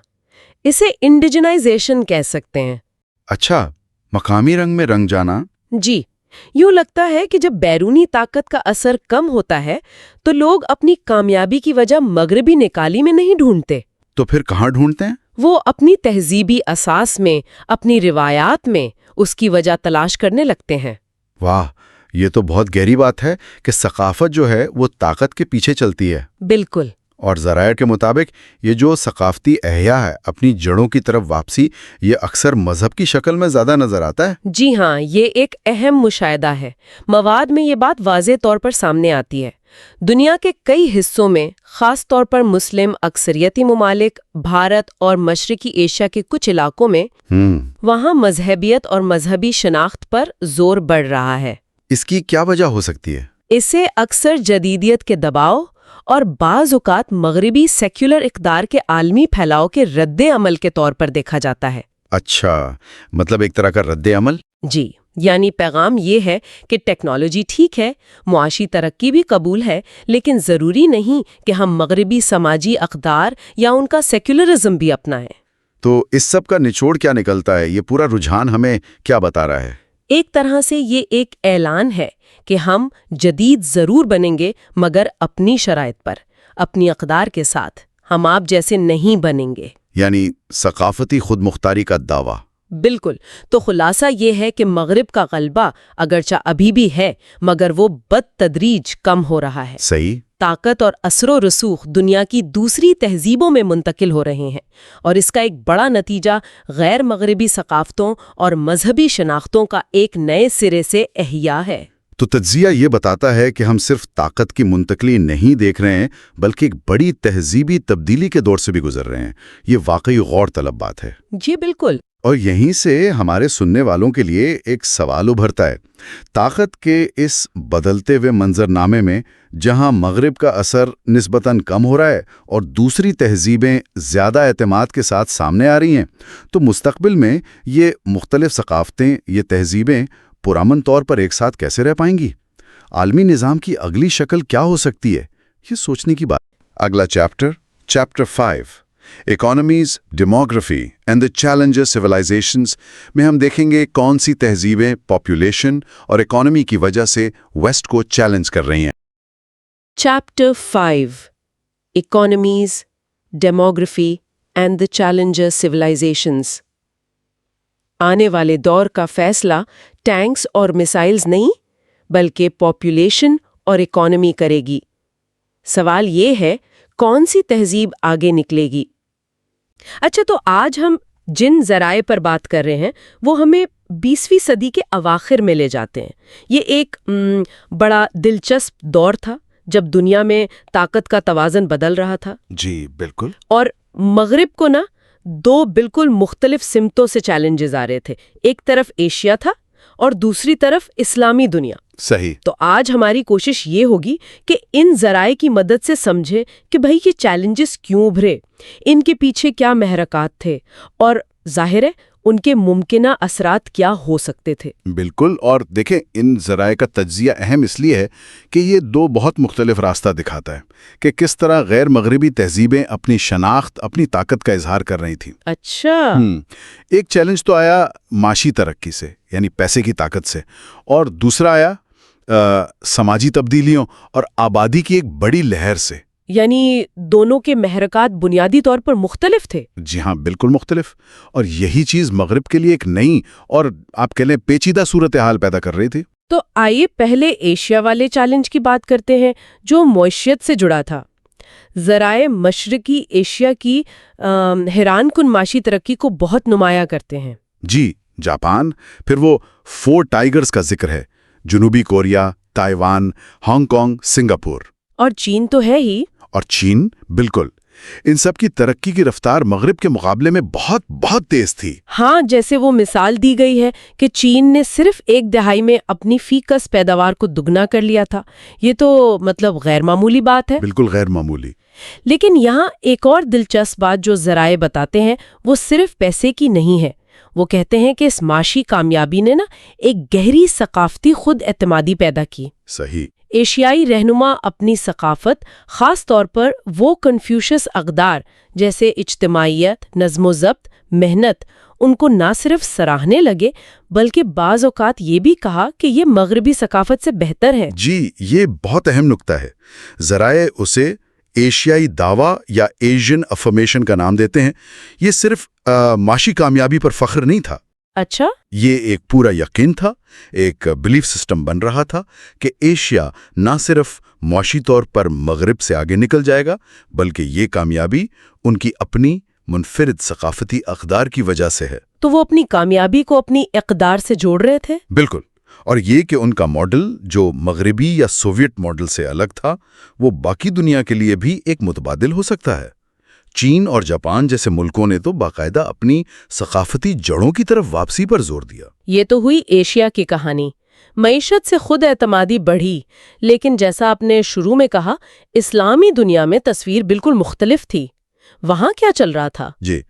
اسے انڈیجنائزیشن کہہ سکتے ہیں۔ اچھا، مقامی رنگ میں رنگ جانا۔ جی، یوں لگتا ہے کہ جب بیرونی طاقت کا اثر کم ہوتا ہے تو لوگ اپنی کامیابی کی وجہ مغربی نکالی میں نہیں ڈھونڈتے، تو پھر کہاں ڈھونڈتے ہیں؟ وہ اپنی تہذیبی اساس میں، اپنی روایات میں اس کی وجہ تلاش کرنے لگتے ہیں۔ واہ، یہ تو بہت گہری بات ہے کہ ثقافت جو ہے وہ طاقت کے پیچھے چلتی ہے۔ بالکل۔ اور ذرائع کے مطابق یہ جو ثقافتی احیاء ہے اپنی جڑوں کی طرف واپسی، یہ اکثر مذہب کی شکل میں زیادہ نظر آتا ہے۔ جی ہاں، یہ ایک اہم مشاہدہ ہے۔ مواد میں یہ بات واضح طور پر سامنے آتی ہے۔ دنیا کے کئی حصوں میں، خاص طور پر مسلم اکثریتی ممالک، بھارت اور مشرقی ایشیا کے کچھ علاقوں میں وہاں مذہبیت اور مذہبی شناخت پر زور بڑھ رہا ہے۔ اس کی کیا وجہ ہو سکتی ہے؟ اسے اکثر جدیدیت کے دباؤ اور بعض اوقات مغربی سیکولر اقدار کے عالمی پھیلاؤ کے رد عمل کے طور پر دیکھا جاتا ہے۔ اچھا، مطلب ایک طرح کا رد عمل؟ جی، یعنی پیغام یہ ہے کہ ٹیکنالوجی ٹھیک ہے، معاشی ترقی بھی قبول ہے، لیکن ضروری نہیں کہ ہم مغربی سماجی اقدار یا ان کا سیکولرزم بھی اپنائیں۔ تو اس سب کا نچوڑ کیا نکلتا ہے؟ یہ پورا رجحان ہمیں کیا بتا رہا ہے؟ ایک طرح سے یہ ایک اعلان ہے کہ ہم جدید ضرور بنیں گے، مگر اپنی شرائط پر، اپنی اقدار کے ساتھ۔ ہم آپ جیسے نہیں بنیں گے، یعنی ثقافتی خود مختاری کا دعویٰ۔ بالکل۔ تو خلاصہ یہ ہے کہ مغرب کا غلبہ اگرچہ ابھی بھی ہے، مگر وہ بدتدریج کم ہو رہا ہے۔ صحیح۔ طاقت اور اثر و رسوخ دنیا کی دوسری تہذیبوں میں منتقل ہو رہے ہیں، اور اس کا ایک بڑا نتیجہ غیر مغربی ثقافتوں اور مذہبی شناختوں کا ایک نئے سرے سے احیاء ہے۔ تو تجزیہ یہ بتاتا ہے کہ ہم صرف طاقت کی منتقلی نہیں دیکھ رہے ہیں، بلکہ ایک بڑی تہذیبی تبدیلی کے دور سے بھی گزر رہے ہیں۔ یہ واقعی غور طلب بات ہے۔ جی بالکل۔ اور یہیں سے ہمارے سننے والوں کے لیے ایک سوال ابھرتا ہے۔ طاقت کے اس بدلتے ہوئے منظرنامے میں جہاں مغرب کا اثر نسبتاً کم ہو رہا ہے اور دوسری تہذیبیں زیادہ اعتماد کے ساتھ سامنے آ رہی ہیں، تو مستقبل میں یہ مختلف ثقافتیں، یہ تہذیبیں پرامن طور پر ایک ساتھ کیسے رہ پائیں گی؟ عالمی نظام کی اگلی شکل کیا ہو سکتی ہے؟ یہ سوچنے کی بات۔ اگلا chapter 5 economies, demography and the challenges civilisations میں ہم دیکھیں گے کون سی تہذیبیں پاپولیشن اور اکانومی کی وجہ سے ویسٹ کو چیلنج کر رہی ہیں۔ Chapter 5 economies, demography and the challenges civilisations. آنے والے دور کا فیصلہ ٹینکس اور میسائلز نہیں، بلکہ پاپولیشن اور اکانومی کرے گی۔ سوال یہ ہے، کون سی تہذیب آگے نکلے گی؟ اچھا، تو آج ہم جن ذرائع پر بات کر رہے ہیں وہ ہمیں 20ویں صدی کے اواخر میں لے جاتے ہیں۔ یہ ایک بڑا دلچسپ دور تھا جب دنیا میں طاقت کا توازن بدل رہا تھا۔ جی بالکل۔ اور مغرب کو دو بالکل مختلف سمتوں سے چیلنجز آ رہے تھے۔ ایک طرف ایشیا تھا اور دوسری طرف اسلامی دنیا۔ صحیح۔ تو آج ہماری کوشش یہ ہوگی کہ ان ذرائع کی مدد سے سمجھے کہ بھئی یہ چیلنجز کیوں ابھرے، ان کے پیچھے کیا محرکات تھے، اور ظاہر ہے ان کے ممکنہ اثرات کیا ہو سکتے تھے۔ بالکل۔ اور دیکھیں، ان ذرائع کا تجزیہ اہم اس لیے ہے کہ یہ دو بہت مختلف راستہ دکھاتا ہے کہ کس طرح غیر مغربی تہذیبیں اپنی شناخت، اپنی طاقت کا اظہار کر رہی تھیں۔ اچھا۔ ایک چیلنج تو آیا معاشی ترقی سے، یعنی پیسے کی طاقت سے، اور دوسرا آیا سماجی تبدیلیوں اور آبادی کی ایک بڑی لہر سے۔ یعنی دونوں کے محرکات بنیادی طور پر مختلف تھے۔ جی ہاں، بالکل مختلف۔ اور یہی چیز مغرب کے لیے ایک نئی اور آپ کہہ لیں پیچیدہ صورتحال پیدا کر رہی تھی۔ تو آئیے پہلے ایشیا والے چیلنج کی بات کرتے ہیں جو معیشت سے جڑا تھا۔ ذرائع مشرقی ایشیا کی حیران کن معاشی ترقی کو بہت نمایاں کرتے ہیں۔ جی، جاپان، پھر وہ 4 ٹائیگرز کا ذکر ہے، جنوبی Korea, Taiwan, Hong Kong, Singapore. اور چین تو ہے ہی۔ اور چین، بالکل۔ ان سب کی ترقی کی رفتار مغرب کے مقابلے میں بہت بہت تیز تھی۔ ہاں، جیسے وہ مثال دی گئی ہے کہ چین نے صرف 1 دہائی میں اپنی فی کس پیداوار کو دگنا کر لیا تھا۔ یہ تو مطلب غیر معمولی بات ہے۔ بالکل غیر معمولی۔ لیکن یہاں ایک اور دلچسپ بات جو ذرائع بتاتے ہیں وہ صرف پیسے کی نہیں ہے۔ وہ کہتے ہیں کہ اس معاشی کامیابی نے ایک گہری ثقافتی خود اعتمادی پیدا کی۔ صحیح۔ ایشیائی رہنما اپنی ثقافت، خاص طور پر وہ کنفیوشس اقدار جیسے اجتماعیت، نظم و ضبط، محنت، ان کو نہ صرف سراہنے لگے بلکہ بعض اوقات یہ بھی کہا کہ یہ مغربی ثقافت سے بہتر ہے۔ جی، یہ بہت اہم نکتہ ہے۔ ذرائع اسے ایشیائی دعویٰ یا ایشین افرمیشن کا نام دیتے ہیں۔ یہ صرف معاشی کامیابی پر فخر نہیں تھا، اچھا، یہ ایک پورا یقین تھا، ایک بلیف سسٹم بن رہا تھا کہ ایشیا نہ صرف معاشی طور پر مغرب سے آگے نکل جائے گا، بلکہ یہ کامیابی ان کی اپنی منفرد ثقافتی اقدار کی وجہ سے ہے۔ تو وہ اپنی کامیابی کو اپنی اقدار سے جوڑ رہے تھے؟ بالکل، اور یہ کہ ان کا ماڈل جو مغربی یا سوویٹ ماڈل سے الگ تھا، وہ باقی دنیا کے لیے بھی ایک متبادل ہو سکتا ہے۔ چین اور جاپان جیسے ملکوں نے تو باقاعدہ اپنی ثقافتی جڑوں کی طرف واپسی پر زور دیا۔ یہ تو ہوئی ایشیا کی کہانی۔ معیشت سے خود اعتمادی بڑھی، لیکن جیسا آپ نے شروع میں کہا، اسلامی دنیا میں تصویر بالکل مختلف تھی۔ وہاں کیا چل رہا تھا؟ جی،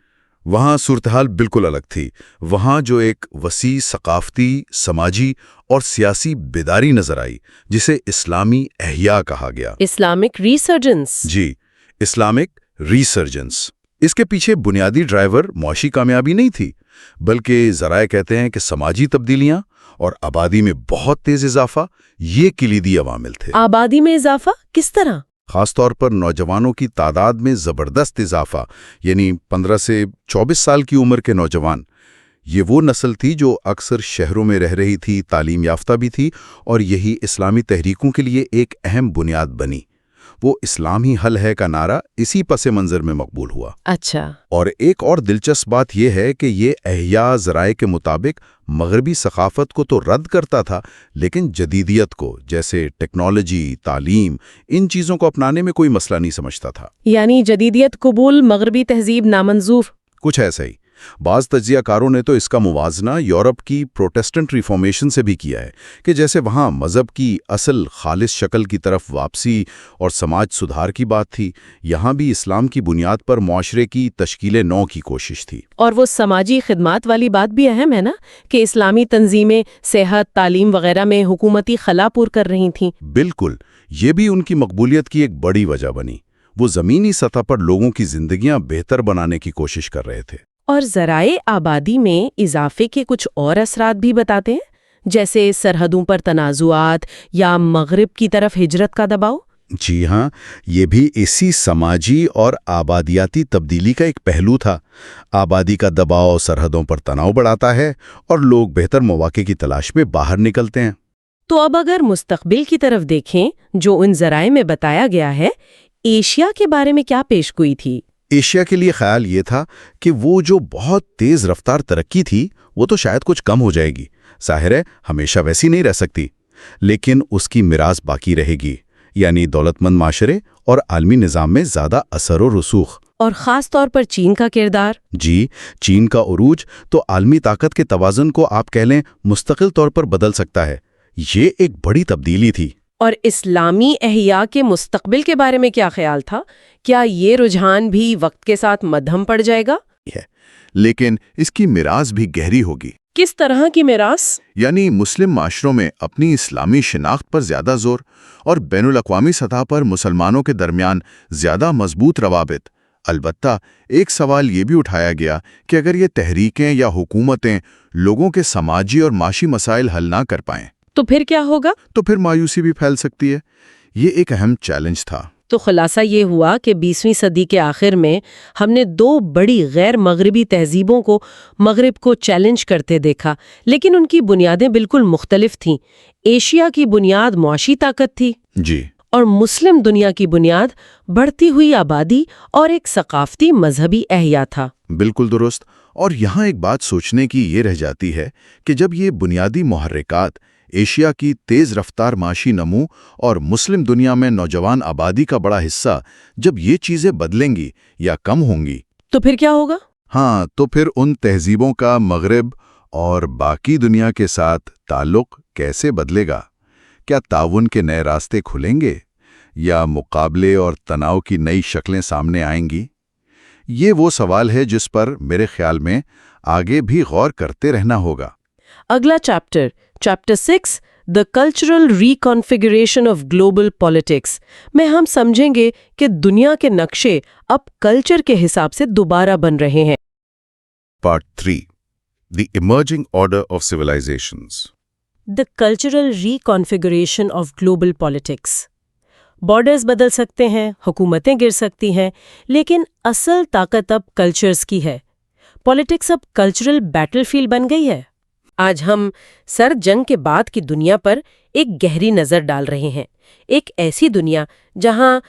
وہاں صورتحال بالکل الگ تھی۔ وہاں جو ایک وسیع ثقافتی، سماجی اور سیاسی بیداری نظر آئی، جسے اسلامی احیاء کہا گیا۔ Islamic resurgence. جی، اسلامک ریسرجنس۔ اس کے پیچھے بنیادی ڈرائیور معاشی کامیابی نہیں تھی، بلکہ ذرائع کہتے ہیں کہ سماجی تبدیلیاں اور آبادی میں بہت تیز اضافہ یہ کلیدی عوامل تھے۔ آبادی میں اضافہ کس طرح؟ خاص طور پر نوجوانوں کی تعداد میں زبردست اضافہ، یعنی 15 سے 24 سال کی عمر کے نوجوان۔ یہ وہ نسل تھی جو اکثر شہروں میں رہ رہی تھی، تعلیم یافتہ بھی تھی، اور یہی اسلامی تحریکوں کے لیے ایک اہم بنیاد بنی۔ وہ اسلام ہی حل ہے کا نعرہ اسی پس منظر میں مقبول ہوا۔ اچھا، اور ایک اور دلچسپ بات یہ ہے کہ یہ احیاء ذرائع کے مطابق مغربی ثقافت کو تو رد کرتا تھا، لیکن جدیدیت کو، جیسے ٹیکنالوجی، تعلیم، ان چیزوں کو اپنانے میں کوئی مسئلہ نہیں سمجھتا تھا۔ یعنی جدیدیت قبول، مغربی تہذیب نامنظور۔ کچھ ایسا ہی۔ بعض تجزیہ کاروں نے تو اس کا موازنہ یورپ کی پروٹیسٹنٹ ریفارمیشن سے بھی کیا ہے کہ جیسے وہاں مذہب کی اصل خالص شکل کی طرف واپسی اور سماج سدھار کی بات تھی، یہاں بھی اسلام کی بنیاد پر معاشرے کی تشکیل نو کی کوشش تھی۔ اور وہ سماجی خدمات والی بات بھی اہم ہے نا، کہ اسلامی تنظیمیں صحت، تعلیم وغیرہ میں حکومتی خلا پور کر رہی تھیں۔ بالکل، یہ بھی ان کی مقبولیت کی ایک بڑی وجہ بنی۔ وہ زمینی سطح پر لوگوں کی زندگیاں بہتر بنانے کی کوشش کر رہے تھے۔ اور ذرائع آبادی میں اضافے کے کچھ اور اثرات بھی بتاتے ہیں، جیسے سرحدوں پر تنازعات یا مغرب کی طرف ہجرت کا دباؤ۔ جی ہاں، یہ بھی اسی سماجی اور آبادیاتی تبدیلی کا ایک پہلو تھا۔ آبادی کا دباؤ سرحدوں پر تناؤ بڑھاتا ہے اور لوگ بہتر مواقع کی تلاش میں باہر نکلتے ہیں۔ تو اب اگر مستقبل کی طرف دیکھیں، جو ان ذرائع میں بتایا گیا ہے، ایشیا کے بارے میں کیا پیش گوئی تھی؟ ایشیا کے لیے خیال یہ تھا کہ وہ جو بہت تیز رفتار ترقی تھی، وہ تو شاید کچھ کم ہو جائے گی۔ ظاہر ہے ہمیشہ ویسی نہیں رہ سکتی، لیکن اس کی میراث باقی رہے گی، یعنی دولت مند معاشرے اور عالمی نظام میں زیادہ اثر و رسوخ۔ اور خاص طور پر چین کا کردار؟ جی، چین کا عروج تو عالمی طاقت کے توازن کو آپ کہہ لیں مستقل طور پر بدل سکتا ہے۔ یہ ایک بڑی تبدیلی تھی۔ اور اسلامی احیاء کے مستقبل کے بارے میں کیا خیال تھا؟ کیا یہ رجحان بھی وقت کے ساتھ مدھم پڑ جائے گا؟ لیکن اس کی میراث بھی گہری ہوگی۔ کس طرح کی میراث؟ یعنی مسلم معاشروں میں اپنی اسلامی شناخت پر زیادہ زور، اور بین الاقوامی سطح پر مسلمانوں کے درمیان زیادہ مضبوط روابط۔ البتہ ایک سوال یہ بھی اٹھایا گیا کہ اگر یہ تحریکیں یا حکومتیں لوگوں کے سماجی اور معاشی مسائل حل نہ کر پائیں تو پھر کیا ہوگا؟ تو پھر مایوسی بھی پھیل سکتی ہے۔ یہ ایک اہم چیلنج تھا۔ تو خلاصہ یہ ہوا کہ 20ویں صدی کے آخر میں ہم نے دو بڑی غیر مغربی تہذیبوں کو مغرب کو چیلنج کرتے دیکھا، لیکن ان کی بنیادیں بالکل مختلف تھیں۔ ایشیا کی بنیاد معاشی طاقت تھی، جی، اور مسلم دنیا کی بنیاد بڑھتی ہوئی آبادی اور ایک ثقافتی مذہبی احیاء تھا۔ بالکل درست۔ اور یہاں ایک بات سوچنے کی یہ رہ جاتی ہے کہ جب یہ بنیادی محرکات، ایشیا کی تیز رفتار معاشی نمو اور مسلم دنیا میں نوجوان آبادی کا بڑا حصہ، جب یہ چیزیں بدلیں گی یا کم ہوں گی، تو پھر کیا ہوگا؟ ہاں، تو پھر ان تہذیبوں کا مغرب اور باقی دنیا کے ساتھ تعلق کیسے بدلے گا؟ کیا تعاون کے نئے راستے کھلیں گے یا مقابلے اور تناؤ کی نئی شکلیں سامنے آئیں گی؟ یہ وہ سوال ہے جس پر میرے خیال میں آگے بھی غور کرتے رہنا ہوگا۔ اگلا chapter 6 The Cultural Reconfiguration of Global Politics میں ہم سمجھیں گے کہ دنیا کے نقشے اب کلچر کے حساب سے دوبارہ بن رہے ہیں۔ Part 3 The Emerging Order of Civilizations. The Cultural Reconfiguration of Global Politics. Borders بدل سکتے ہیں، حکومتیں گر سکتی ہیں، لیکن اصل طاقت اب کلچرز کی ہے۔ پولیٹکس اب کلچرل بیٹل فیلڈ بن گئی ہے؟ آج ہم سرد جنگ کے بعد کی دنیا پر ایک گہری نظر ڈال رہے ہیں، ایک ایسی دنیا جہاں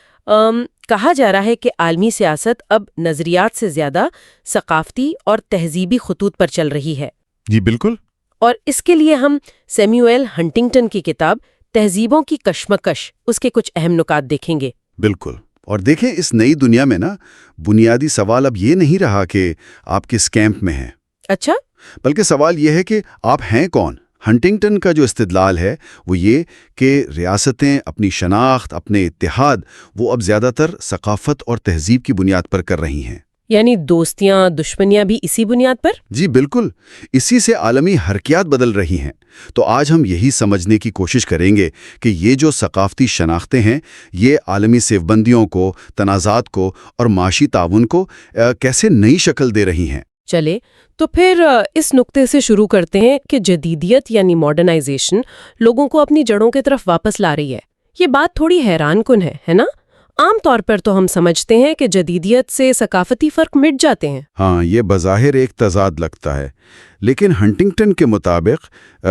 کہا جا رہا ہے کہ عالمی سیاست اب نظریات سے زیادہ ثقافتی اور تہذیبی خطوط پر چل رہی ہے۔ جی بالکل۔ اور اس کے لیے ہم سیمیوئل ہنٹنگٹن کی کتاب تہذیبوں کی کشمکش اس کے کچھ اہم نکات دیکھیں گے۔ بالکل۔ اور دیکھیں اس نئی دنیا میں بنیادی سوال اب یہ نہیں رہا کہ آپ کس کیمپ میں ہیں، اچھا، بلکہ سوال یہ ہے کہ آپ ہیں کون۔ ہنٹنگٹن کا جو استدلال ہے وہ یہ کہ ریاستیں اپنی شناخت، اپنے اتحاد وہ اب زیادہ تر ثقافت اور تہذیب کی بنیاد پر کر رہی ہیں۔ یعنی دوستیاں، دشمنیاں بھی اسی بنیاد پر؟ جی بالکل، اسی سے عالمی حرکیات بدل رہی ہیں۔ تو آج ہم یہی سمجھنے کی کوشش کریں گے کہ یہ جو ثقافتی شناختیں ہیں یہ عالمی صفبندیوں کو، تنازعات کو اور معاشی تعاون کو کیسے نئی شکل دے رہی ہیں۔ چلے تو پھر اس نقطے سے شروع کرتے ہیں کہ جدیدیت یعنی ماڈرنائزیشن لوگوں کو اپنی جڑوں کی طرف واپس لا رہی ہے۔ یہ بات تھوڑی حیران کن ہے نا؟ عام طور پر تو ہم سمجھتے ہیں کہ جدیدیت سے ثقافتی فرق مٹ جاتے ہیں۔ ہاں، یہ بظاہر ایک تضاد لگتا ہے، لیکن ہنٹنگٹن کے مطابق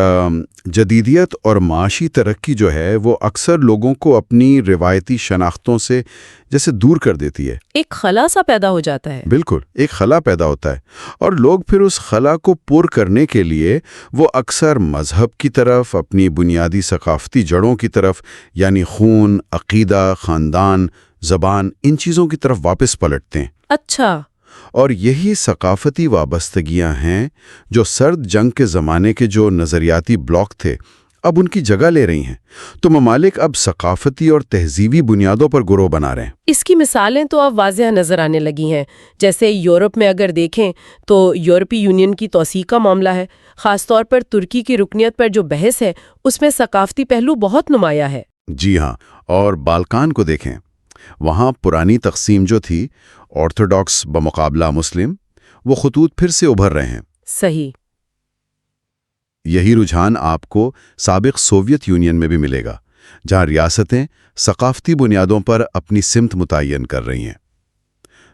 جدیدیت اور معاشی ترقی جو ہے وہ اکثر لوگوں کو اپنی روایتی شناختوں سے جیسے دور کر دیتی ہے۔ ایک خلا سا پیدا ہو جاتا ہے۔ بالکل، ایک خلا پیدا ہوتا ہے، اور لوگ پھر اس خلا کو پور کرنے کے لیے وہ اکثر مذہب کی طرف، اپنی بنیادی ثقافتی جڑوں کی طرف، یعنی خون، عقیدہ، خاندان، زبان، ان چیزوں کی طرف واپس پلٹتے ہیں۔ اچھا، اور یہی ثقافتی وابستگیاں ہیں جو سرد جنگ کے زمانے کے جو نظریاتی بلاک تھے اب ان کی جگہ لے رہی ہیں۔ تو ممالک اب ثقافتی اور تہذیبی بنیادوں پر گروہ بنا رہے ہیں۔ اس کی مثالیں تو اب واضح نظر آنے لگی ہیں، جیسے یورپ میں اگر دیکھیں تو یورپی یونین کی توسیع کا معاملہ ہے، خاص طور پر ترکی کی رکنیت پر جو بحث ہے اس میں ثقافتی پہلو بہت نمایاں ہے۔ جی ہاں، اور بالکان کو دیکھیں، وہاں پرانی تقسیم جو تھی آرتھوڈاکس بمقابلہ مسلم، وہ خطوط پھر سے ابھر رہے ہیں۔ صحیح۔ یہی رجحان آپ کو سابق سوویت یونین میں بھی ملے گا، جہاں ریاستیں ثقافتی بنیادوں پر اپنی سمت متعین کر رہی ہیں۔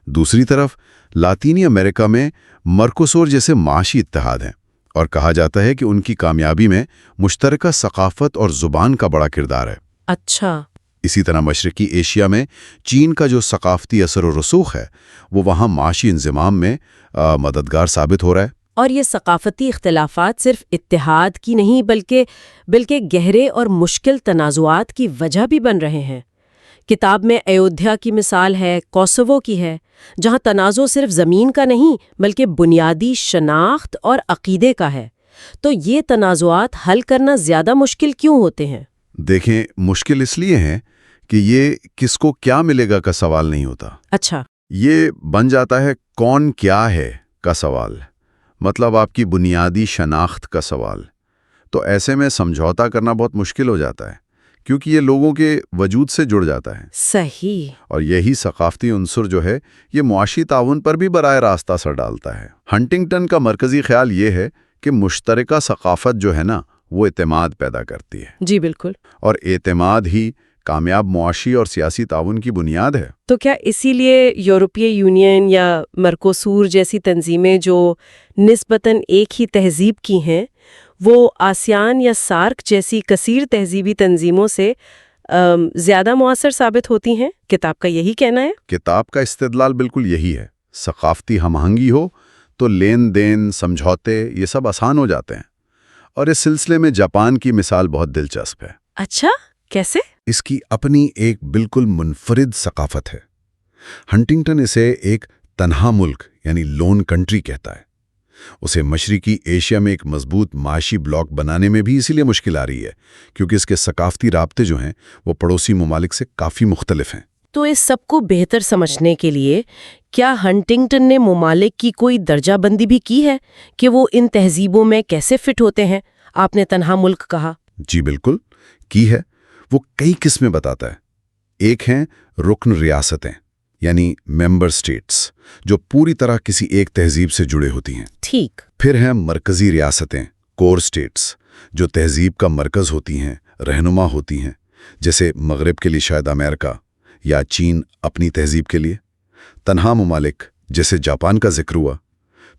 دوسری طرف لاطینی امریکہ میں مرکوسور جیسے معاشی اتحاد ہیں، اور کہا جاتا ہے کہ ان کی کامیابی میں مشترکہ ثقافت اور زبان کا بڑا کردار ہے۔ اچھا۔ اسی طرح مشرقی ایشیا میں چین کا جو ثقافتی اثر و رسوخ ہے وہ وہاں معاشی انضمام میں مددگار ثابت ہو رہا ہے۔ اور یہ ثقافتی اختلافات صرف اتحاد کی نہیں بلکہ گہرے اور مشکل تنازعات کی وجہ بھی بن رہے ہیں۔ کتاب میں ایودھیا کی مثال ہے، کوسوو کی ہے، جہاں تنازع صرف زمین کا نہیں بلکہ بنیادی شناخت اور عقیدے کا ہے۔ تو یہ تنازعات حل کرنا زیادہ مشکل کیوں ہوتے ہیں؟ دیکھیں، مشکل اس لیے ہے کہ یہ کس کو کیا ملے گا کا سوال نہیں ہوتا۔ اچھا، یہ بن جاتا ہے کون کیا ہے کا سوال، مطلب آپ کی بنیادی شناخت کا سوال۔ تو ایسے میں سمجھوتا کرنا بہت مشکل ہو جاتا ہے، کیونکہ یہ لوگوں کے وجود سے جڑ جاتا ہے۔ صحیح۔ اور یہی ثقافتی عنصر جو ہے یہ معاشی تعاون پر بھی براہ راست اثر ڈالتا ہے۔ ہنٹنگٹن کا مرکزی خیال یہ ہے کہ مشترکہ ثقافت جو ہے وہ اعتماد پیدا کرتی ہے۔ جی بالکل۔ اور اعتماد ہی کامیاب معاشی اور سیاسی تعاون کی بنیاد ہے۔ تو کیا اسی لیے یورپی یونین یا مرکوسور جیسی تنظیمیں جو نسبتاً ایک ہی تہذیب کی ہیں وہ آسیان یا سارک جیسی کثیر تہذیبی تنظیموں سے زیادہ مؤثر ثابت ہوتی ہیں؟ کتاب کا یہی کہنا ہے؟ کتاب کا استدلال بالکل یہی ہے۔ ثقافتی ہم آہنگی ہو تو لین دین، سمجھوتے، یہ سب آسان ہو جاتے ہیں۔ اور اس سلسلے میں جاپان کی مثال بہت دلچسپ ہے۔ اچھا، کیسے؟ اس کی اپنی ایک بالکل منفرد ثقافت ہے۔ ہنٹنگٹن اسے ایک تنہا ملک یعنی لون کنٹری کہتا ہے۔ اسے مشرقی ایشیا میں ایک مضبوط معاشی بلاک بنانے میں بھی اسی لیے مشکل آ رہی ہے، کیونکہ اس کے ثقافتی رابطے جو ہیں وہ پڑوسی ممالک سے کافی مختلف ہیں۔ تو اس سب کو بہتر سمجھنے کے لیے کیا ہنٹنگٹن نے ممالک کی کوئی درجہ بندی بھی کی ہے کہ وہ ان تہذیبوں میں کیسے فٹ ہوتے ہیں؟ آپ نے تنہا ملک کہا۔ جی بالکل کی ہے۔ وہ کئی قسمیں بتاتا ہے۔ ایک ہیں رکن ریاستیں یعنی ممبر سٹیٹس، جو پوری طرح کسی ایک تہذیب سے جڑے ہوتی ہیں۔ ٹھیک۔ پھر ہیں مرکزی ریاستیں، کور سٹیٹس، جو تہذیب کا مرکز ہوتی ہیں، رہنما ہوتی ہیں، جیسے مغرب کے لیے شاید امریکہ یا چین اپنی تہذیب کے لیے۔ تنہا ممالک جیسے جاپان کا ذکر ہوا۔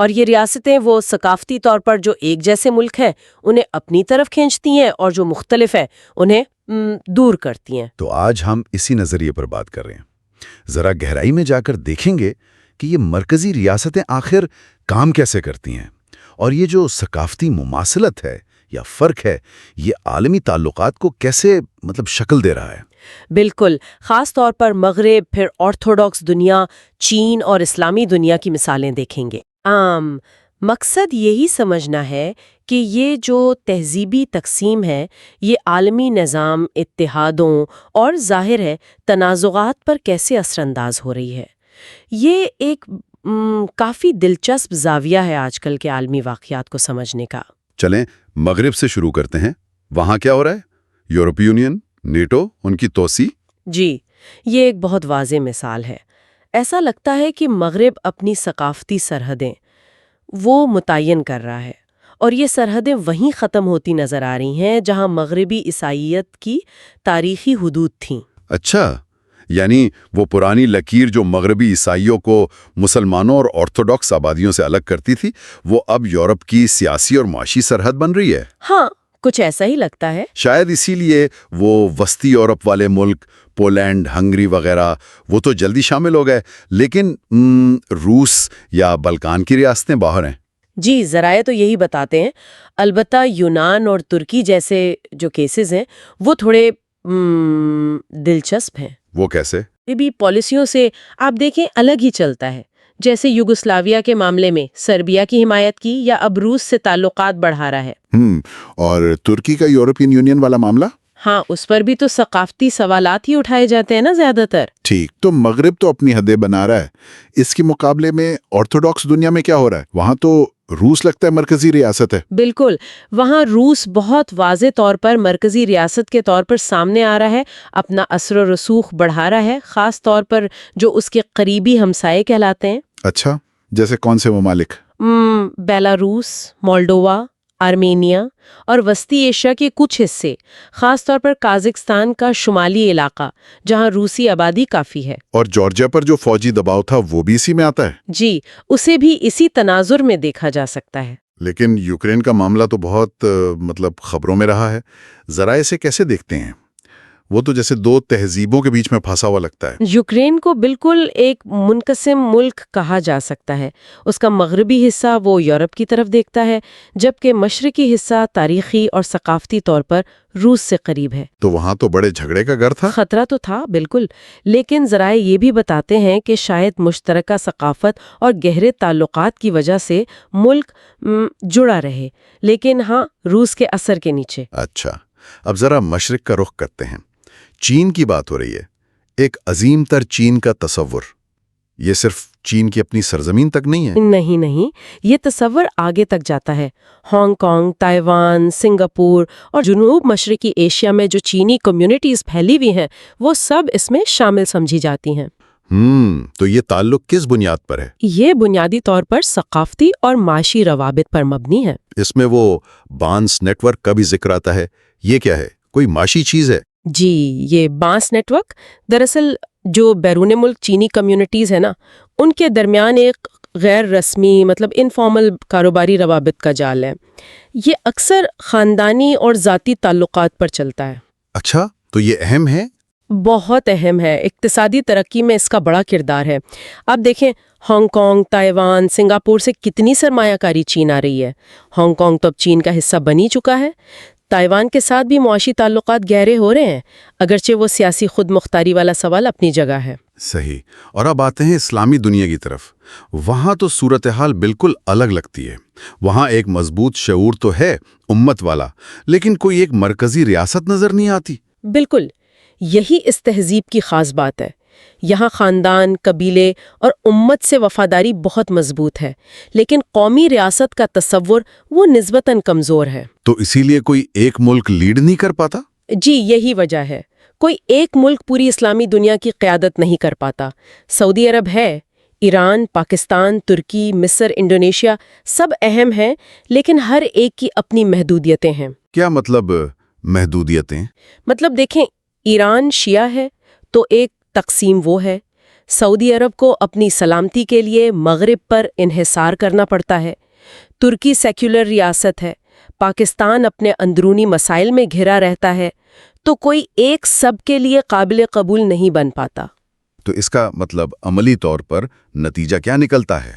اور یہ ریاستیں وہ ثقافتی طور پر جو ایک جیسے ملک ہیں انہیں اپنی طرف کھینچتی ہیں اور جو مختلف ہیں انہیں دور کرتی ہیں۔ تو آج ہم اسی نظریے پر بات کر رہے ہیں۔ ذرا گہرائی میں جا کر دیکھیں گے کہ یہ مرکزی ریاستیں آخر کام کیسے کرتی ہیں، اور یہ جو ثقافتی مماثلت ہے یا فرق ہے یہ عالمی تعلقات کو کیسے شکل دے رہا ہے۔ بالکل، خاص طور پر مغرب، پھر آرتھوڈاکس دنیا، چین اور اسلامی دنیا کی مثالیں دیکھیں گے۔ مقصد یہی سمجھنا ہے کہ یہ جو تہذیبی تقسیم ہے یہ عالمی نظام، اتحادوں اور ظاہر ہے تنازعات پر کیسے اثر انداز ہو رہی ہے۔ یہ ایک کافی دلچسپ زاویہ ہے آج کل کے عالمی واقعات کو سمجھنے کا۔ چلیں مغرب سے شروع کرتے ہیں۔ وہاں کیا ہو رہا ہے؟ یورپی یونین، نیٹو، ان کی توسیع؟ جی، یہ ایک بہت واضح مثال ہے۔ ایسا لگتا ہے کہ مغرب اپنی ثقافتی سرحدیں وہ متعین کر رہا ہے، اور یہ سرحدیں وہیں ختم ہوتی نظر آ رہی ہیں جہاں مغربی عیسائیت کی تاریخی حدود تھیں۔ اچھا، یعنی وہ پرانی لکیر جو مغربی عیسائیوں کو مسلمانوں اور آرتھوڈاکس آبادیوں سے الگ کرتی تھی وہ اب یورپ کی سیاسی اور معاشی سرحد بن رہی ہے۔ ہاں، کچھ ایسا ہی لگتا ہے۔ شاید اسی لیے وہ وسطی یورپ والے ملک، پولینڈ، ہنگری وغیرہ، وہ تو جلدی شامل ہو گئے، لیکن روس یا بلکان کی ریاستیں باہر ہیں۔ جی، ذرائع تو یہی بتاتے ہیں۔ البتہ یونان اور ترکی جیسے جو کیسز ہیں وہ تھوڑے دلچسپ ہیں۔ وہ کیسے؟ یہ بھی پالیسیوں سے آپ دیکھیں الگ ہی چلتا ہے، جیسے یوگوسلاویا کے معاملے میں سربیا کی حمایت کی یا اب روس سے تعلقات بڑھا رہا ہے۔ اور ترکی کا یورپین یونین والا معاملہ؟ ہاں، اس پر بھی تو ثقافتی سوالات ہی اٹھائے جاتے ہیں نا زیادہ تر۔ ٹھیک، تو مغرب تو اپنی حدیں بنا رہا ہے، اس کے مقابلے میں آرتھوڈاکس دنیا میں کیا ہو رہا ہے؟ وہاں تو روس لگتا ہے مرکزی ریاست ہے۔ بالکل، وہاں روس بہت واضح طور پر مرکزی ریاست کے طور پر سامنے آ رہا ہے، اپنا اثر و رسوخ بڑھا رہا ہے، خاص طور پر جو اس کے قریبی ہمسائے کہلاتے ہیں۔ اچھا، جیسے کون سے ممالک؟ بیلاروس، مولڈووا، آرمینیا اور وسطی ایشیا کے کچھ حصے، خاص طور پر قازقستان کا شمالی علاقہ جہاں روسی آبادی کافی ہے۔ اور جارجیا پر جو فوجی دباؤ تھا وہ بھی اسی میں آتا ہے؟ جی، اسے بھی اسی تناظر میں دیکھا جا سکتا ہے۔ لیکن یوکرین کا معاملہ تو بہت خبروں میں رہا ہے، ذرا اسے کیسے دیکھتے ہیں؟ وہ تو جیسے دو تہذیبوں کے بیچ میں پھنسا ہوا لگتا ہے۔ یوکرین کو بالکل ایک منقسم ملک کہا جا سکتا ہے۔ اس کا مغربی حصہ وہ یورپ کی طرف دیکھتا ہے، جبکہ مشرقی حصہ تاریخی اور ثقافتی طور پر روس سے قریب ہے۔ تو وہاں تو بڑے جھگڑے کا گھر تھا۔ خطرہ تو تھا بالکل، لیکن ذرائع یہ بھی بتاتے ہیں کہ شاید مشترکہ ثقافت اور گہرے تعلقات کی وجہ سے ملک جڑا رہے، لیکن ہاں روس کے اثر کے نیچے۔ اچھا، اب ذرا مشرق کا رخ کرتے ہیں۔ چین کی بات ہو رہی ہے، ایک عظیم تر چین کا تصور۔ یہ صرف چین کی اپنی سرزمین تک نہیں ہے؟ نہیں، یہ تصور آگے تک جاتا ہے۔ ہانگ کانگ، تائیوان، سنگاپور اور جنوب مشرقی ایشیا میں جو چینی کمیونٹیز پھیلی ہوئی ہیں وہ سب اس میں شامل سمجھی جاتی ہیں۔ تو یہ تعلق کس بنیاد پر ہے؟ یہ بنیادی طور پر ثقافتی اور معاشی روابط پر مبنی ہے۔ اس میں وہ بانس نیٹ ورک کا بھی ذکر آتا ہے، یہ کیا ہے؟ کوئی معاشی چیز ہے؟ جی، یہ بانس نیٹ ورک دراصل جو بیرون ملک چینی کمیونٹیز ہیں نا ان کے درمیان ایک غیر رسمی انفارمل کاروباری روابط کا جال ہے۔ یہ اکثر خاندانی اور ذاتی تعلقات پر چلتا ہے۔ اچھا، تو یہ اہم ہے؟ بہت اہم ہے، اقتصادی ترقی میں اس کا بڑا کردار ہے۔ آپ دیکھیں ہانگ کانگ، تائیوان، سنگاپور سے کتنی سرمایہ کاری چین آ رہی ہے۔ ہانگ کانگ تو اب چین کا حصہ بن ہی چکا ہے۔ تائیوان کے ساتھ بھی معاشی تعلقات گہرے ہو رہے ہیں، اگرچہ وہ سیاسی خود مختاری والا سوال اپنی جگہ ہے۔ صحیح، اور اب آتے ہیں اسلامی دنیا کی طرف۔ وہاں تو صورتحال بالکل الگ لگتی ہے۔ وہاں ایک مضبوط شعور تو ہے امت والا، لیکن کوئی ایک مرکزی ریاست نظر نہیں آتی۔ بالکل، یہی اس تہذیب کی خاص بات ہے۔ یہاں خاندان، قبیلے اور امت سے وفاداری بہت مضبوط ہے، لیکن قومی ریاست کا تصور وہ نسبتاً کمزور ہے۔ تو اسی لیے کوئی ایک ملک لیڈ نہیں کر پاتا؟ جی، یہی وجہ ہے۔ کوئی ایک ملک پوری اسلامی دنیا کی قیادت نہیں کر پاتا۔ سعودی عرب ہے، ایران، پاکستان، ترکی، مصر، انڈونیشیا سب اہم ہیں، لیکن ہر ایک کی اپنی محدودیتیں ہیں۔ کیا محدودیتیں؟ دیکھیں، ایران شیعہ ہے تو ایک تقسیم وہ ہے، سعودی عرب کو اپنی سلامتی کے لیے مغرب پر انحصار کرنا پڑتا ہے، ترکی سیکولر ریاست ہے، پاکستان اپنے اندرونی مسائل میں گھرا رہتا ہے، تو کوئی ایک سب کے لیے قابل قبول نہیں بن پاتا۔ تو اس کا مطلب عملی طور پر نتیجہ کیا نکلتا ہے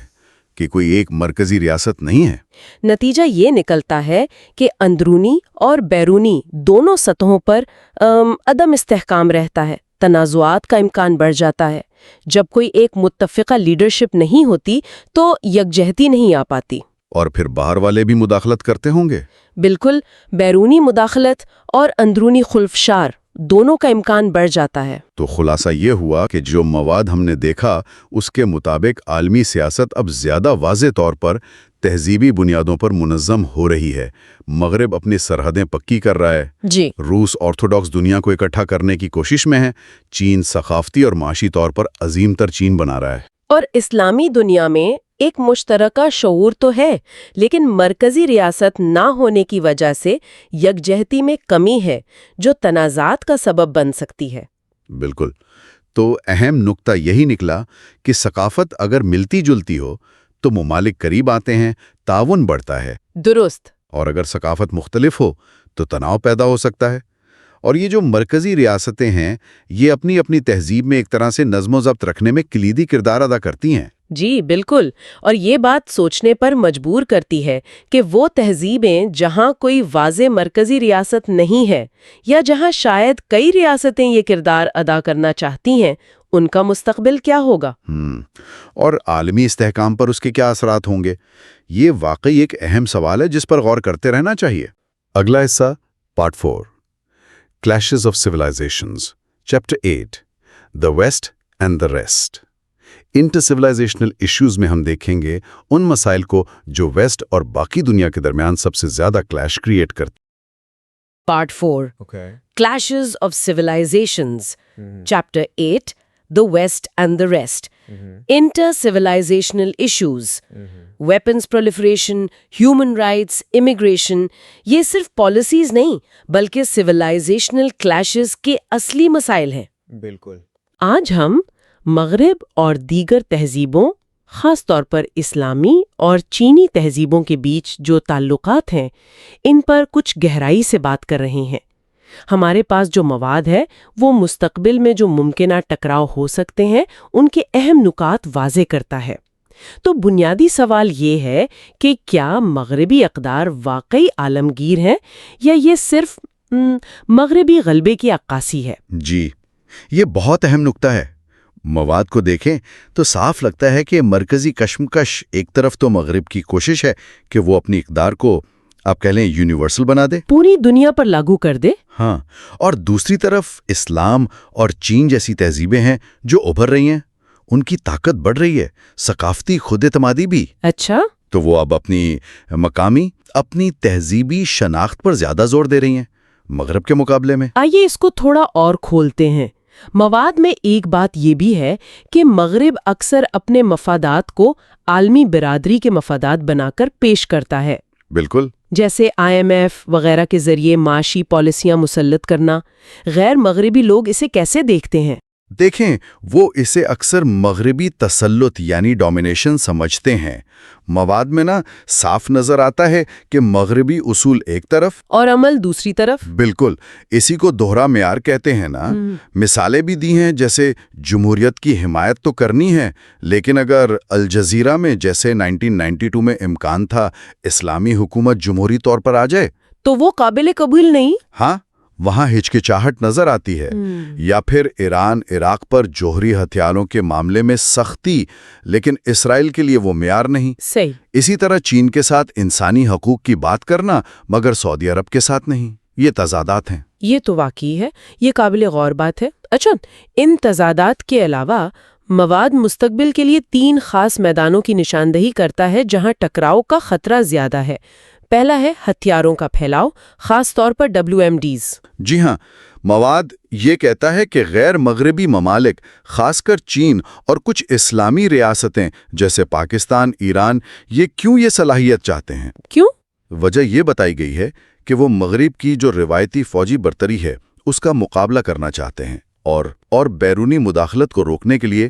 کہ کوئی ایک مرکزی ریاست نہیں ہے؟ نتیجہ یہ نکلتا ہے کہ اندرونی اور بیرونی دونوں سطحوں پر عدم استحکام رہتا ہے، تنازعات کا امکان بڑھ جاتا ہے۔ جب کوئی ایک متفقہ لیڈرشپ نہیں ہوتی تو یکجہتی نہیں آ پاتی۔ اور پھر باہر والے بھی مداخلت کرتے ہوں گے؟ بالکل، بیرونی مداخلت اور اندرونی خلفشار دونوں کا امکان بڑھ جاتا ہے۔ تو خلاصہ یہ ہوا کہ جو مواد ہم نے دیکھا اس کے مطابق عالمی سیاست اب زیادہ واضح طور پر تہذیبی بنیادوں پر منظم ہو رہی ہے۔ مغرب اپنی سرحدیں پکی کر رہا ہے، جی، روس آرتھوڈاکس دنیا کو اکٹھا کرنے کی کوشش میں ہے، چین ثقافتی اور معاشی طور پر عظیم تر چین بنا رہا ہے، اور اسلامی دنیا میں ایک مشترکہ شعور تو ہے، لیکن مرکزی ریاست نہ ہونے کی وجہ سے یکجہتی میں کمی ہے جو تنازعات کا سبب بن سکتی ہے۔ بالکل۔ تو اہم نقطہ یہی نکلا کہ ثقافت اگر ملتی جلتی ہو تو ممالک قریب آتے ہیں، تعاون بڑھتا ہے، درست۔ اور اگر ثقافت مختلف ہو تو تناؤ پیدا ہو سکتا ہے۔ اور یہ جو مرکزی ریاستیں ہیں یہ اپنی اپنی تہذیب میں ایک طرح سے نظم و ضبط رکھنے میں کلیدی کردار ادا کرتی ہیں۔ جی بالکل، اور یہ بات سوچنے پر مجبور کرتی ہے کہ وہ تہذیبیں جہاں کوئی واضح مرکزی ریاست نہیں ہے یا جہاں شاید کئی ریاستیں یہ کردار ادا کرنا چاہتی ہیں، ان کا مستقبل کیا ہوگا؟ اور عالمی استحکام پر اس کے کیا اثرات ہوں گے؟ یہ واقعی ایک اہم سوال ہے جس پر غور کرتے رہنا چاہیے۔ اگلا حصہ part 4 clashes of civilisations chapter 8 the West and the rest. Intercivilisational issues میں ہم دیکھیں گے ان مسائل کو جو ویسٹ اور باقی دنیا کے درمیان سب سے زیادہ کلیش کریٹ کرتے ہیں۔ Part 4 clashes of civilisations chapter 8 the West and the rest. Intercivilisational issues, weapons proliferation, human rights, immigration, یہ صرف پالیسیز نہیں بلکہ سویلائزیشنل کلیشز کے اصلی مسائل ہیں۔ بالکل۔ آج ہم مغرب اور دیگر تہذیبوں، خاص طور پر اسلامی اور چینی تہذیبوں کے بیچ جو تعلقات ہیں، ان پر کچھ گہرائی سے بات کر رہے ہیں۔ ہمارے پاس جو مواد ہے وہ مستقبل میں جو ممکنہ ٹکراؤ ہو سکتے ہیں ان کے اہم نکات واضح کرتا ہے۔ تو بنیادی سوال یہ ہے کہ کیا مغربی اقدار واقعی عالمگیر ہیں یا یہ صرف مغربی غلبے کی عکاسی ہے؟ جی، یہ بہت اہم نکتہ ہے۔ مواد کو دیکھیں تو صاف لگتا ہے کہ مرکزی کشمکش ایک طرف تو مغرب کی کوشش ہے کہ وہ اپنی اقدار کو آپ کہہ لیں یونیورسل بنا دے، پوری دنیا پر لاگو کر دے۔ ہاں، اور دوسری طرف اسلام اور چین جیسی تہذیبیں ہیں جو ابھر رہی ہیں، ان کی طاقت بڑھ رہی ہے، ثقافتی خود اعتمادی بھی۔ اچھا، تو وہ اب اپنی مقامی، اپنی تہذیبی شناخت پر زیادہ زور دے رہی ہیں مغرب کے مقابلے میں۔ آئیے اس کو تھوڑا اور کھولتے ہیں۔ مواد میں ایک بات یہ بھی ہے کہ مغرب اکثر اپنے مفادات کو عالمی برادری کے مفادات بنا کر پیش کرتا ہے، بالکل، جیسے IMF وغیرہ کے ذریعے معاشی پالیسیاں مسلط کرنا۔ غیر مغربی لوگ اسے کیسے دیکھتے ہیں؟ دیکھیں، وہ اسے اکثر مغربی تسلط یعنی ڈومینیشن سمجھتے ہیں۔ مواد میں صاف نظر آتا ہے کہ مغربی اصول ایک طرف اور عمل دوسری طرف۔ بالکل، اسی کو دوہرا معیار کہتے ہیں نا۔ مثالیں بھی دی ہیں، جیسے جمہوریت کی حمایت تو کرنی ہے، لیکن اگر الجزیرہ میں جیسے 1992 میں امکان تھا اسلامی حکومت جمہوری طور پر آ جائے تو وہ قابل قبول نہیں۔ ہاں، وہاں ہچکچاہٹ نظر آتی ہے۔ یا پھر ایران عراق پر جوہری ہتھیاروں کے معاملے میں سختی، لیکن اسرائیل کے لیے وہ معیار نہیں۔ صحیح۔ اسی طرح چین کے ساتھ انسانی حقوق کی بات کرنا مگر سعودی عرب کے ساتھ نہیں۔ یہ تضادات ہیں۔ یہ تو واقعی ہے، یہ قابل غور بات ہے۔ اچھا، ان تضادات کے علاوہ مواد مستقبل کے لیے 3 خاص میدانوں کی نشاندہی کرتا ہے جہاں ٹکراؤ کا خطرہ زیادہ ہے۔ پہلا ہے ہتھیاروں کا پھیلاؤ، خاص طور پر WMDs۔ جی ہاں، مواد یہ کہتا ہے کہ غیر مغربی ممالک، خاص کر چین اور کچھ اسلامی ریاستیں جیسے پاکستان، ایران، یہ کیوں یہ صلاحیت چاہتے ہیں؟ کیوں؟ وجہ یہ بتائی گئی ہے کہ وہ مغرب کی جو روایتی فوجی برتری ہے اس کا مقابلہ کرنا چاہتے ہیں اور بیرونی مداخلت کو روکنے کے لیے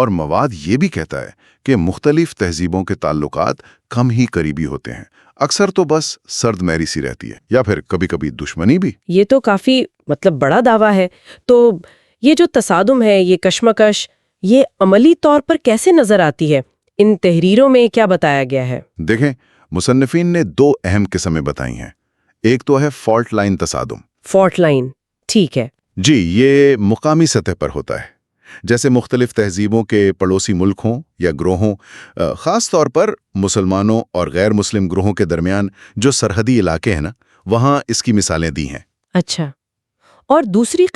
اور مواد یہ بھی کہتا ہے کہ مختلف تہذیبوں کے تعلقات کم ہی قریبی ہوتے ہیں، اکثر تو بس سرد میری سی رہتی ہے یا پھر کبھی کبھی دشمنی بھی۔ یہ تو کافی بڑا دعویٰ ہے۔ تو یہ جو تصادم ہے، یہ کشمکش، یہ عملی طور پر کیسے نظر آتی ہے؟ ان تحریروں میں کیا بتایا گیا ہے؟ دیکھیں، مصنفین نے 2 اہم قسمیں بتائی ہیں۔ ایک تو ہے فالٹ لائن تصادم۔ فالٹ لائن، ٹھیک ہے۔ جی، یہ مقامی سطح پر ہوتا ہے، جیسے مختلف تہذیبوں کے پڑوسی ملک ہوں یا گروہوں، خاص طور پر مسلمانوں اور غیر مسلم گروہوں کے درمیان جو سرحدی علاقے ہیں نا، وہاں اس کی مثالیں دی ہیں۔ اچھا، اور دوسری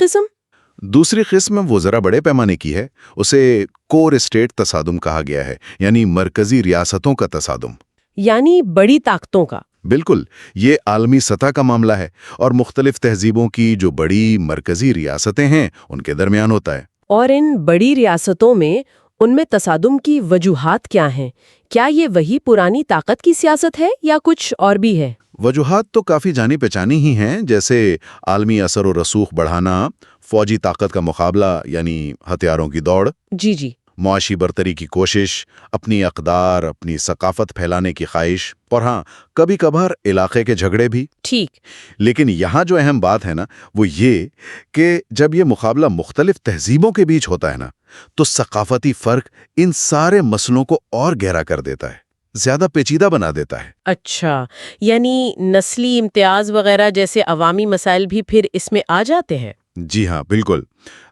قسم وہ ذرا بڑے پیمانے کی ہے، اسے کور اسٹیٹ تصادم کہا گیا ہے، یعنی مرکزی ریاستوں کا تصادم۔ یعنی بڑی طاقتوں کا؟ بالکل، یہ عالمی سطح کا معاملہ ہے اور مختلف تہذیبوں کی جو بڑی مرکزی ریاستیں ہیں ان کے درمیان ہوتا ہے۔ اور ان بڑی ریاستوں میں ان میں تصادم کی وجوہات کیا ہیں؟ کیا یہ وہی پرانی طاقت کی سیاست ہے یا کچھ اور بھی ہے؟ وجوہات تو کافی جانی پہچانی ہی ہیں، جیسے عالمی اثر و رسوخ بڑھانا، فوجی طاقت کا مقابلہ یعنی ہتھیاروں کی دوڑ، جی، معاشی برتری کی کوشش، اپنی اقدار، اپنی ثقافت پھیلانے کی خواہش، اور ہاں، کبھی کبھار علاقے کے جھگڑے بھی۔ ٹھیک۔ لیکن یہاں جو اہم بات ہے نا، وہ یہ کہ جب یہ مقابلہ مختلف تہذیبوں کے بیچ ہوتا ہے نا، تو ثقافتی فرق ان سارے مسئلوں کو اور گہرا کر دیتا ہے، زیادہ پیچیدہ بنا دیتا ہے۔ اچھا، یعنی نسلی امتیاز وغیرہ جیسے عوامی مسائل بھی پھر اس میں آ جاتے ہیں؟ جی ہاں، بالکل،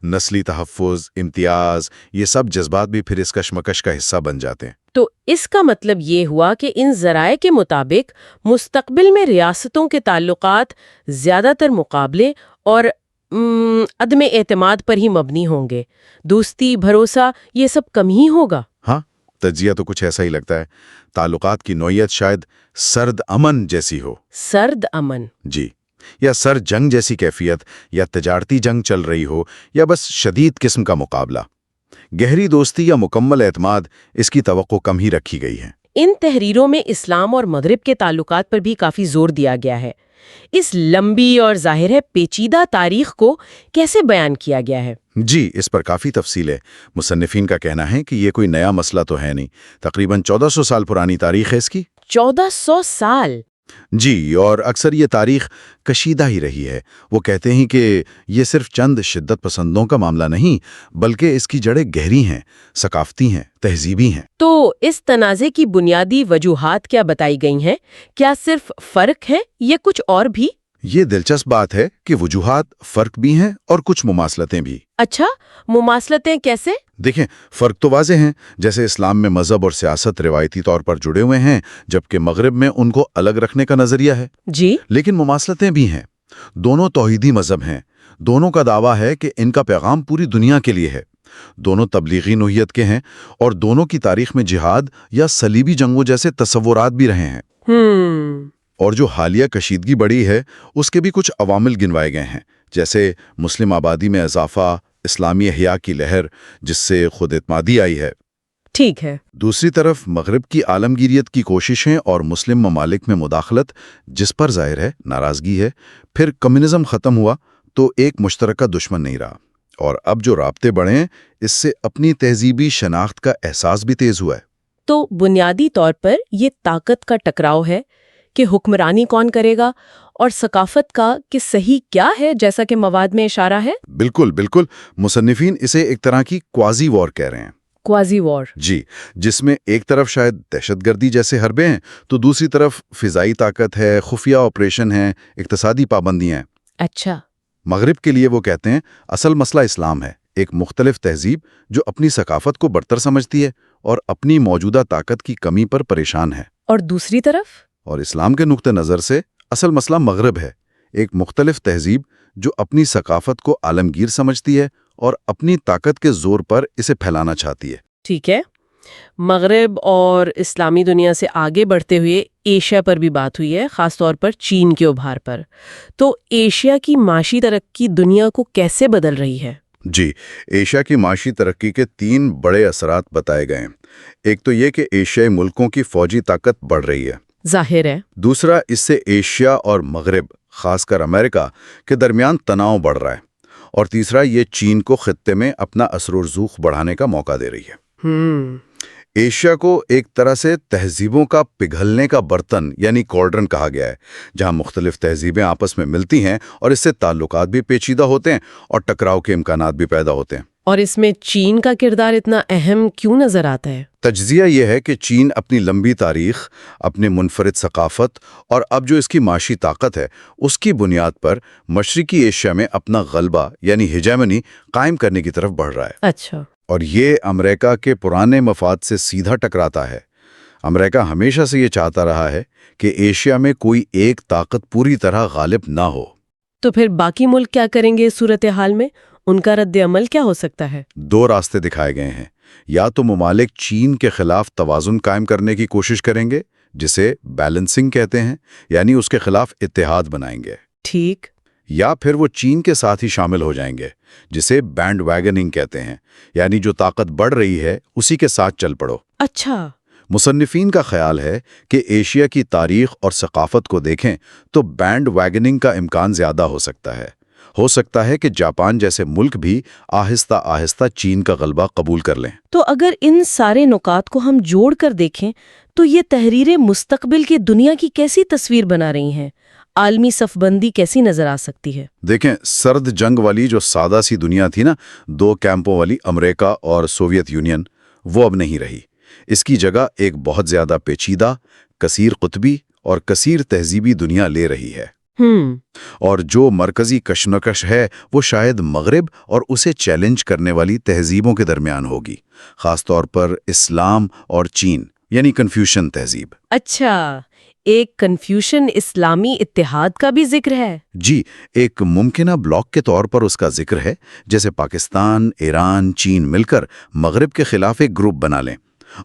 نسلی تحفظ، امتیاز، یہ سب جذبات بھی پھر اس کشمکش کا حصہ بن جاتے ہیں۔ تو اس کا مطلب یہ ہوا کہ ان ذرائع کے مطابق مستقبل میں ریاستوں کے تعلقات زیادہ تر مقابلے اور عدم اعتماد پر ہی مبنی ہوں گے، دوستی، بھروسہ، یہ سب کم ہی ہوگا۔ ہاں، تجزیہ تو کچھ ایسا ہی لگتا ہے۔ تعلقات کی نوعیت شاید سرد امن جیسی ہو۔ سرد امن؟ جی، یا سر جنگ جیسی کیفیت، یا تجارتی جنگ چل رہی ہو، یا بس شدید قسم کا مقابلہ۔ گہری دوستی یا مکمل اعتماد، اس کی توقع کم ہی رکھی گئی ہے۔ ان تحریروں میں اسلام اور مغرب کے تعلقات پر بھی کافی زور دیا گیا ہے۔ اس لمبی اور ظاہر ہے پیچیدہ تاریخ کو کیسے بیان کیا گیا ہے؟ جی، اس پر کافی تفصیل ہے۔ مصنفین کا کہنا ہے کہ یہ کوئی نیا مسئلہ تو ہے نہیں، تقریباً 1400 سال پرانی تاریخ ہے اس کی۔ 1400 سال؟ جی، اور اکثر یہ تاریخ کشیدہ ہی رہی ہے۔ وہ کہتے ہیں کہ یہ صرف چند شدت پسندوں کا معاملہ نہیں، بلکہ اس کی جڑیں گہری ہیں، ثقافتی ہیں، تہذیبی ہیں۔ تو اس تنازع کی بنیادی وجوہات کیا بتائی گئی ہیں؟ کیا صرف فرق ہے یا کچھ اور بھی؟ یہ دلچسپ بات ہے کہ وجوہات فرق بھی ہیں اور کچھ مماثلتیں بھی۔ اچھا، مماثلتیں کیسے؟ دیکھیں، فرق تو واضح ہیں، جیسے اسلام میں مذہب اور سیاست روایتی طور پر جڑے ہوئے ہیں، جبکہ مغرب میں ان کو الگ رکھنے کا نظریہ ہے۔ جی، لیکن مماثلتیں بھی ہیں۔ دونوں توحیدی مذہب ہیں، دونوں کا دعویٰ ہے کہ ان کا پیغام پوری دنیا کے لیے ہے، دونوں تبلیغی نوعیت کے ہیں، اور دونوں کی تاریخ میں جہاد یا صلیبی جنگوں جیسے تصورات بھی رہے ہیں۔ اور جو حالیہ کشیدگی بڑھی ہے، اس کے بھی کچھ عوامل گنوائے گئے ہیں، جیسے مسلم آبادی میں اضافہ، اسلامی احیاء کی لہر جس سے خود اعتمادی آئی ہے۔ ٹھیک ہے۔ دوسری طرف مغرب کی عالمگیریت کی کوششیں اور مسلم ممالک میں مداخلت، جس پر ظاہر ہے ناراضگی ہے۔ پھر کمیونزم ختم ہوا تو ایک مشترکہ دشمن نہیں رہا، اور اب جو رابطے بڑھیں، اس سے اپنی تہذیبی شناخت کا احساس بھی تیز ہوا ہے۔ تو بنیادی طور پر یہ طاقت کا ٹکراؤ ہے کہ حکمرانی کون کرے گا، اور ثقافت کا کہ صحیح کیا ہے، جیسا کہ مواد میں اشارہ ہے۔ بالکل بالکل، مصنفین اسے ایک طرح کی کوازی وار کہہ رہے ہیں۔ کوازی وار؟ جی، جس میں ایک طرف شاید دہشت گردی جیسے حربے ہیں، تو دوسری طرف فضائی طاقت ہے، خفیہ آپریشن ہیں، اقتصادی پابندیاں ہیں۔ اچھا۔ مغرب کے لیے وہ کہتے ہیں اصل مسئلہ اسلام ہے، ایک مختلف تہذیب جو اپنی ثقافت کو برتر سمجھتی ہے اور اپنی موجودہ طاقت کی کمی پر پریشان ہے۔ اور دوسری طرف؟ اور اسلام کے نقطہ نظر سے اصل مسئلہ مغرب ہے، ایک مختلف تہذیب جو اپنی ثقافت کو عالمگیر سمجھتی ہے اور اپنی طاقت کے زور پر اسے پھیلانا چاہتی ہے۔ ٹھیک ہے، مغرب اور اسلامی دنیا سے آگے بڑھتے ہوئے ایشیا پر بھی بات ہوئی ہے، خاص طور پر چین کے ابھار پر۔ تو ایشیا کی معاشی ترقی دنیا کو کیسے بدل رہی ہے؟ جی، ایشیا کی معاشی ترقی کے 3 بڑے اثرات بتائے گئے ہیں۔ ایک تو یہ کہ ایشیائی ملکوں کی فوجی طاقت بڑھ رہی ہے، ظاہر ہے۔ دوسرا، اس سے ایشیا اور مغرب، خاص کر امریکہ کے درمیان تناؤ بڑھ رہا ہے، اور تیسرا، یہ چین کو خطے میں اپنا اثر و رسوخ بڑھانے کا موقع دے رہی ہے۔ ایشیا کو ایک طرح سے تہذیبوں کا پگھلنے کا برتن یعنی کالڈرن کہا گیا ہے، جہاں مختلف تہذیبیں آپس میں ملتی ہیں اور اس سے تعلقات بھی پیچیدہ ہوتے ہیں اور ٹکراؤ کے امکانات بھی پیدا ہوتے ہیں۔ اور اس میں چین کا کردار اتنا اہم کیوں نظر آتا ہے؟ تجزیہ یہ ہے کہ چین اپنی لمبی تاریخ، اپنے منفرد ثقافت اور اب جو اس کی معاشی طاقت ہے، اس کی بنیاد پر مشرقی ایشیا میں اپنا غلبہ یعنی ہیجیمنی قائم کرنے کی طرف بڑھ رہا ہے۔ اچھا، اور یہ امریکہ کے پرانے مفاد سے سیدھا ٹکراتا ہے۔ امریکہ ہمیشہ سے یہ چاہتا رہا ہے کہ ایشیا میں کوئی ایک طاقت پوری طرح غالب نہ ہو۔ تو پھر باقی ملک کیا کریں گے اس صورتحال میں؟ ان کا رد عمل کیا ہو سکتا ہے؟ دو راستے دکھائے گئے ہیں۔ یا تو ممالک چین کے خلاف توازن قائم کرنے کی کوشش کریں گے، جسے بیلنسنگ کہتے ہیں، یعنی اس کے خلاف اتحاد بنائیں گے۔ ٹھیک۔ یا پھر وہ چین کے ساتھ ہی شامل ہو جائیں گے، جسے بینڈ ویگننگ کہتے ہیں، یعنی جو طاقت بڑھ رہی ہے اسی کے ساتھ چل پڑو۔ اچھا، مصنفین کا خیال ہے کہ ایشیا کی تاریخ اور ثقافت کو دیکھیں تو بینڈ ویگننگ کا امکان زیادہ ہو سکتا ہے کہ جاپان جیسے ملک بھی آہستہ آہستہ چین کا غلبہ قبول کر لیں۔ تو اگر ان سارے نکات کو ہم جوڑ کر دیکھیں تو یہ تحریریں مستقبل کی دنیا کی کیسی تصویر بنا رہی ہیں؟ عالمی صف بندی کیسی نظر آ سکتی ہے؟ دیکھیں، سرد جنگ والی جو سادہ سی دنیا تھی نا، دو کیمپوں والی امریکہ اور سوویت یونین، وہ اب نہیں رہی۔ اس کی جگہ ایک بہت زیادہ پیچیدہ، کثیر قطبی اور کثیر تہذیبی دنیا لے رہی ہے۔ اور جو مرکزی کشمکش ہے وہ شاید مغرب اور اسے چیلنج کرنے والی تہذیبوں کے درمیان ہوگی، خاص طور پر اسلام اور چین، یعنی کنفیوشن تہذیب۔ اچھا، ایک کنفیوشن اسلامی اتحاد کا بھی ذکر ہے؟ جی، ایک ممکنہ بلاک کے طور پر اس کا ذکر ہے، جیسے پاکستان، ایران، چین مل کر مغرب کے خلاف ایک گروپ بنا لیں،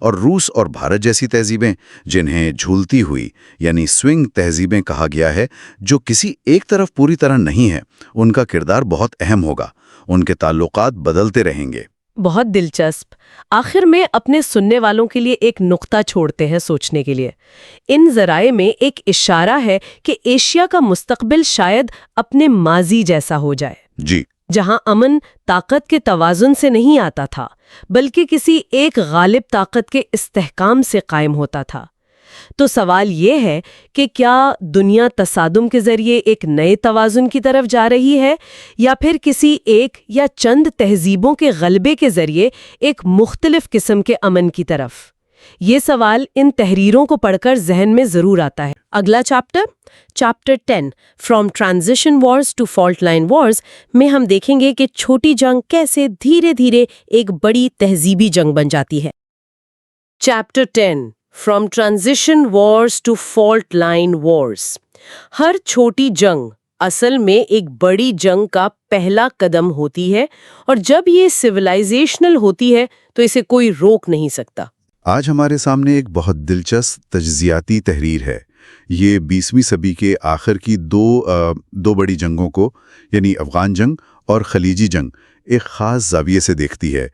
اور روس اور بھارت جیسی تہذیبیں جنہیں جھولتی ہوئی یعنی سوئنگ تہذیبیں کہا گیا ہے، جو کسی ایک طرف پوری طرح نہیں ہے، ان کا کردار بہت اہم ہوگا، ان کے تعلقات بدلتے رہیں گے۔ بہت دلچسپ۔ آخر میں اپنے سننے والوں کے لیے ایک نقطہ چھوڑتے ہیں سوچنے کے لیے۔ ان ذرائع میں ایک اشارہ ہے کہ ایشیا کا مستقبل شاید اپنے ماضی جیسا ہو جائے، جی، جہاں امن طاقت کے توازن سے نہیں آتا تھا بلکہ کسی ایک غالب طاقت کے استحکام سے قائم ہوتا تھا۔ تو سوال یہ ہے کہ کیا دنیا تصادم کے ذریعے ایک نئے توازن کی طرف جا رہی ہے، یا پھر کسی ایک یا چند تہذیبوں کے غلبے کے ذریعے ایک مختلف قسم کے امن کی طرف؟ یہ سوال ان تحریروں کو پڑھ کر ذہن میں ضرور آتا ہے۔ اگلا chapter 10 from transition wars to fault line wars میں ہم دیکھیں گے کہ چھوٹی جنگ کیسے دھیرے دھیرے ایک بڑی تہذیبی جنگ بن جاتی ہے۔ Chapter 10 from transition wars to fault line wars. ہر چھوٹی جنگ اصل میں ایک بڑی جنگ کا پہلا قدم ہوتی ہے، اور جب یہ سویلائزیشنل ہوتی ہے تو اسے کوئی روک نہیں سکتا۔ آج ہمارے سامنے ایک بہت دلچسپ تجزیاتی تحریر ہے۔ یہ 20ویں صدی کے آخر کی دو بڑی جنگوں کو، یعنی افغان جنگ اور خلیجی جنگ، ایک خاص زاویے سے دیکھتی ہے،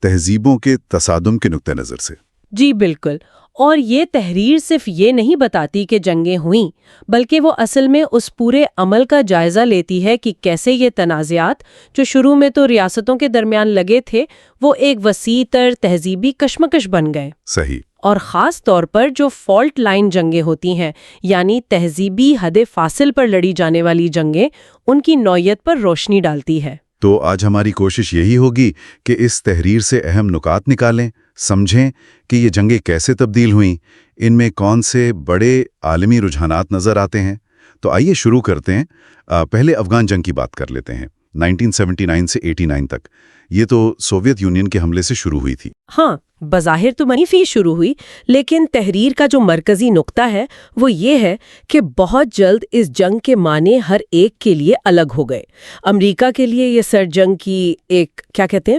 تہذیبوں کے تصادم کے نقطہ نظر سے۔ جی بالکل، اور یہ تحریر صرف یہ نہیں بتاتی کہ جنگیں ہوئیں، بلکہ وہ اصل میں اس پورے عمل کا جائزہ لیتی ہے کہ کیسے یہ تنازعات جو شروع میں تو ریاستوں کے درمیان لگے تھے، وہ ایک وسیع تر تہذیبی کشمکش بن گئے۔ صحیح۔ اور خاص طور پر جو فالٹ لائن جنگیں ہوتی ہیں، یعنی تہذیبی حد فاصل پر لڑی جانے والی جنگیں، ان کی نوعیت پر روشنی ڈالتی ہے۔ تو آج ہماری کوشش یہی ہوگی کہ اس تحریر سے اہم نکات نکالیں، سمجھیں کہ یہ جنگیں کیسے تبدیل ہوئیں، ان میں کون سے بڑے عالمی رجحانات نظر آتے ہیں۔ تو آئیے شروع کرتے ہیں۔ پہلے افغان جنگ کی بات کر لیتے ہیں۔ 1979 سے 89 تک یہ تو سوویت یونین کے حملے سے شروع ہوئی تھی۔ ہاں، بظاہر تو منفی شروع ہوئی، لیکن تحریر کا جو مرکزی نقطہ ہے وہ یہ ہے کہ بہت جلد اس جنگ کے معنی ہر ایک کے لیے الگ ہو گئے۔ امریکہ کے لیے یہ سرد جنگ کی ایک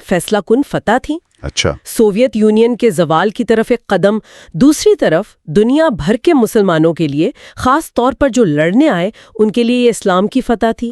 فیصلہ کن فتح تھی۔ اچھا۔ سوویت یونین کے زوال کی طرف ایک قدم۔ دوسری طرف دنیا بھر کے مسلمانوں کے لیے، خاص طور پر جو لڑنے آئے، ان کے لیے یہ اسلام کی فتح تھی۔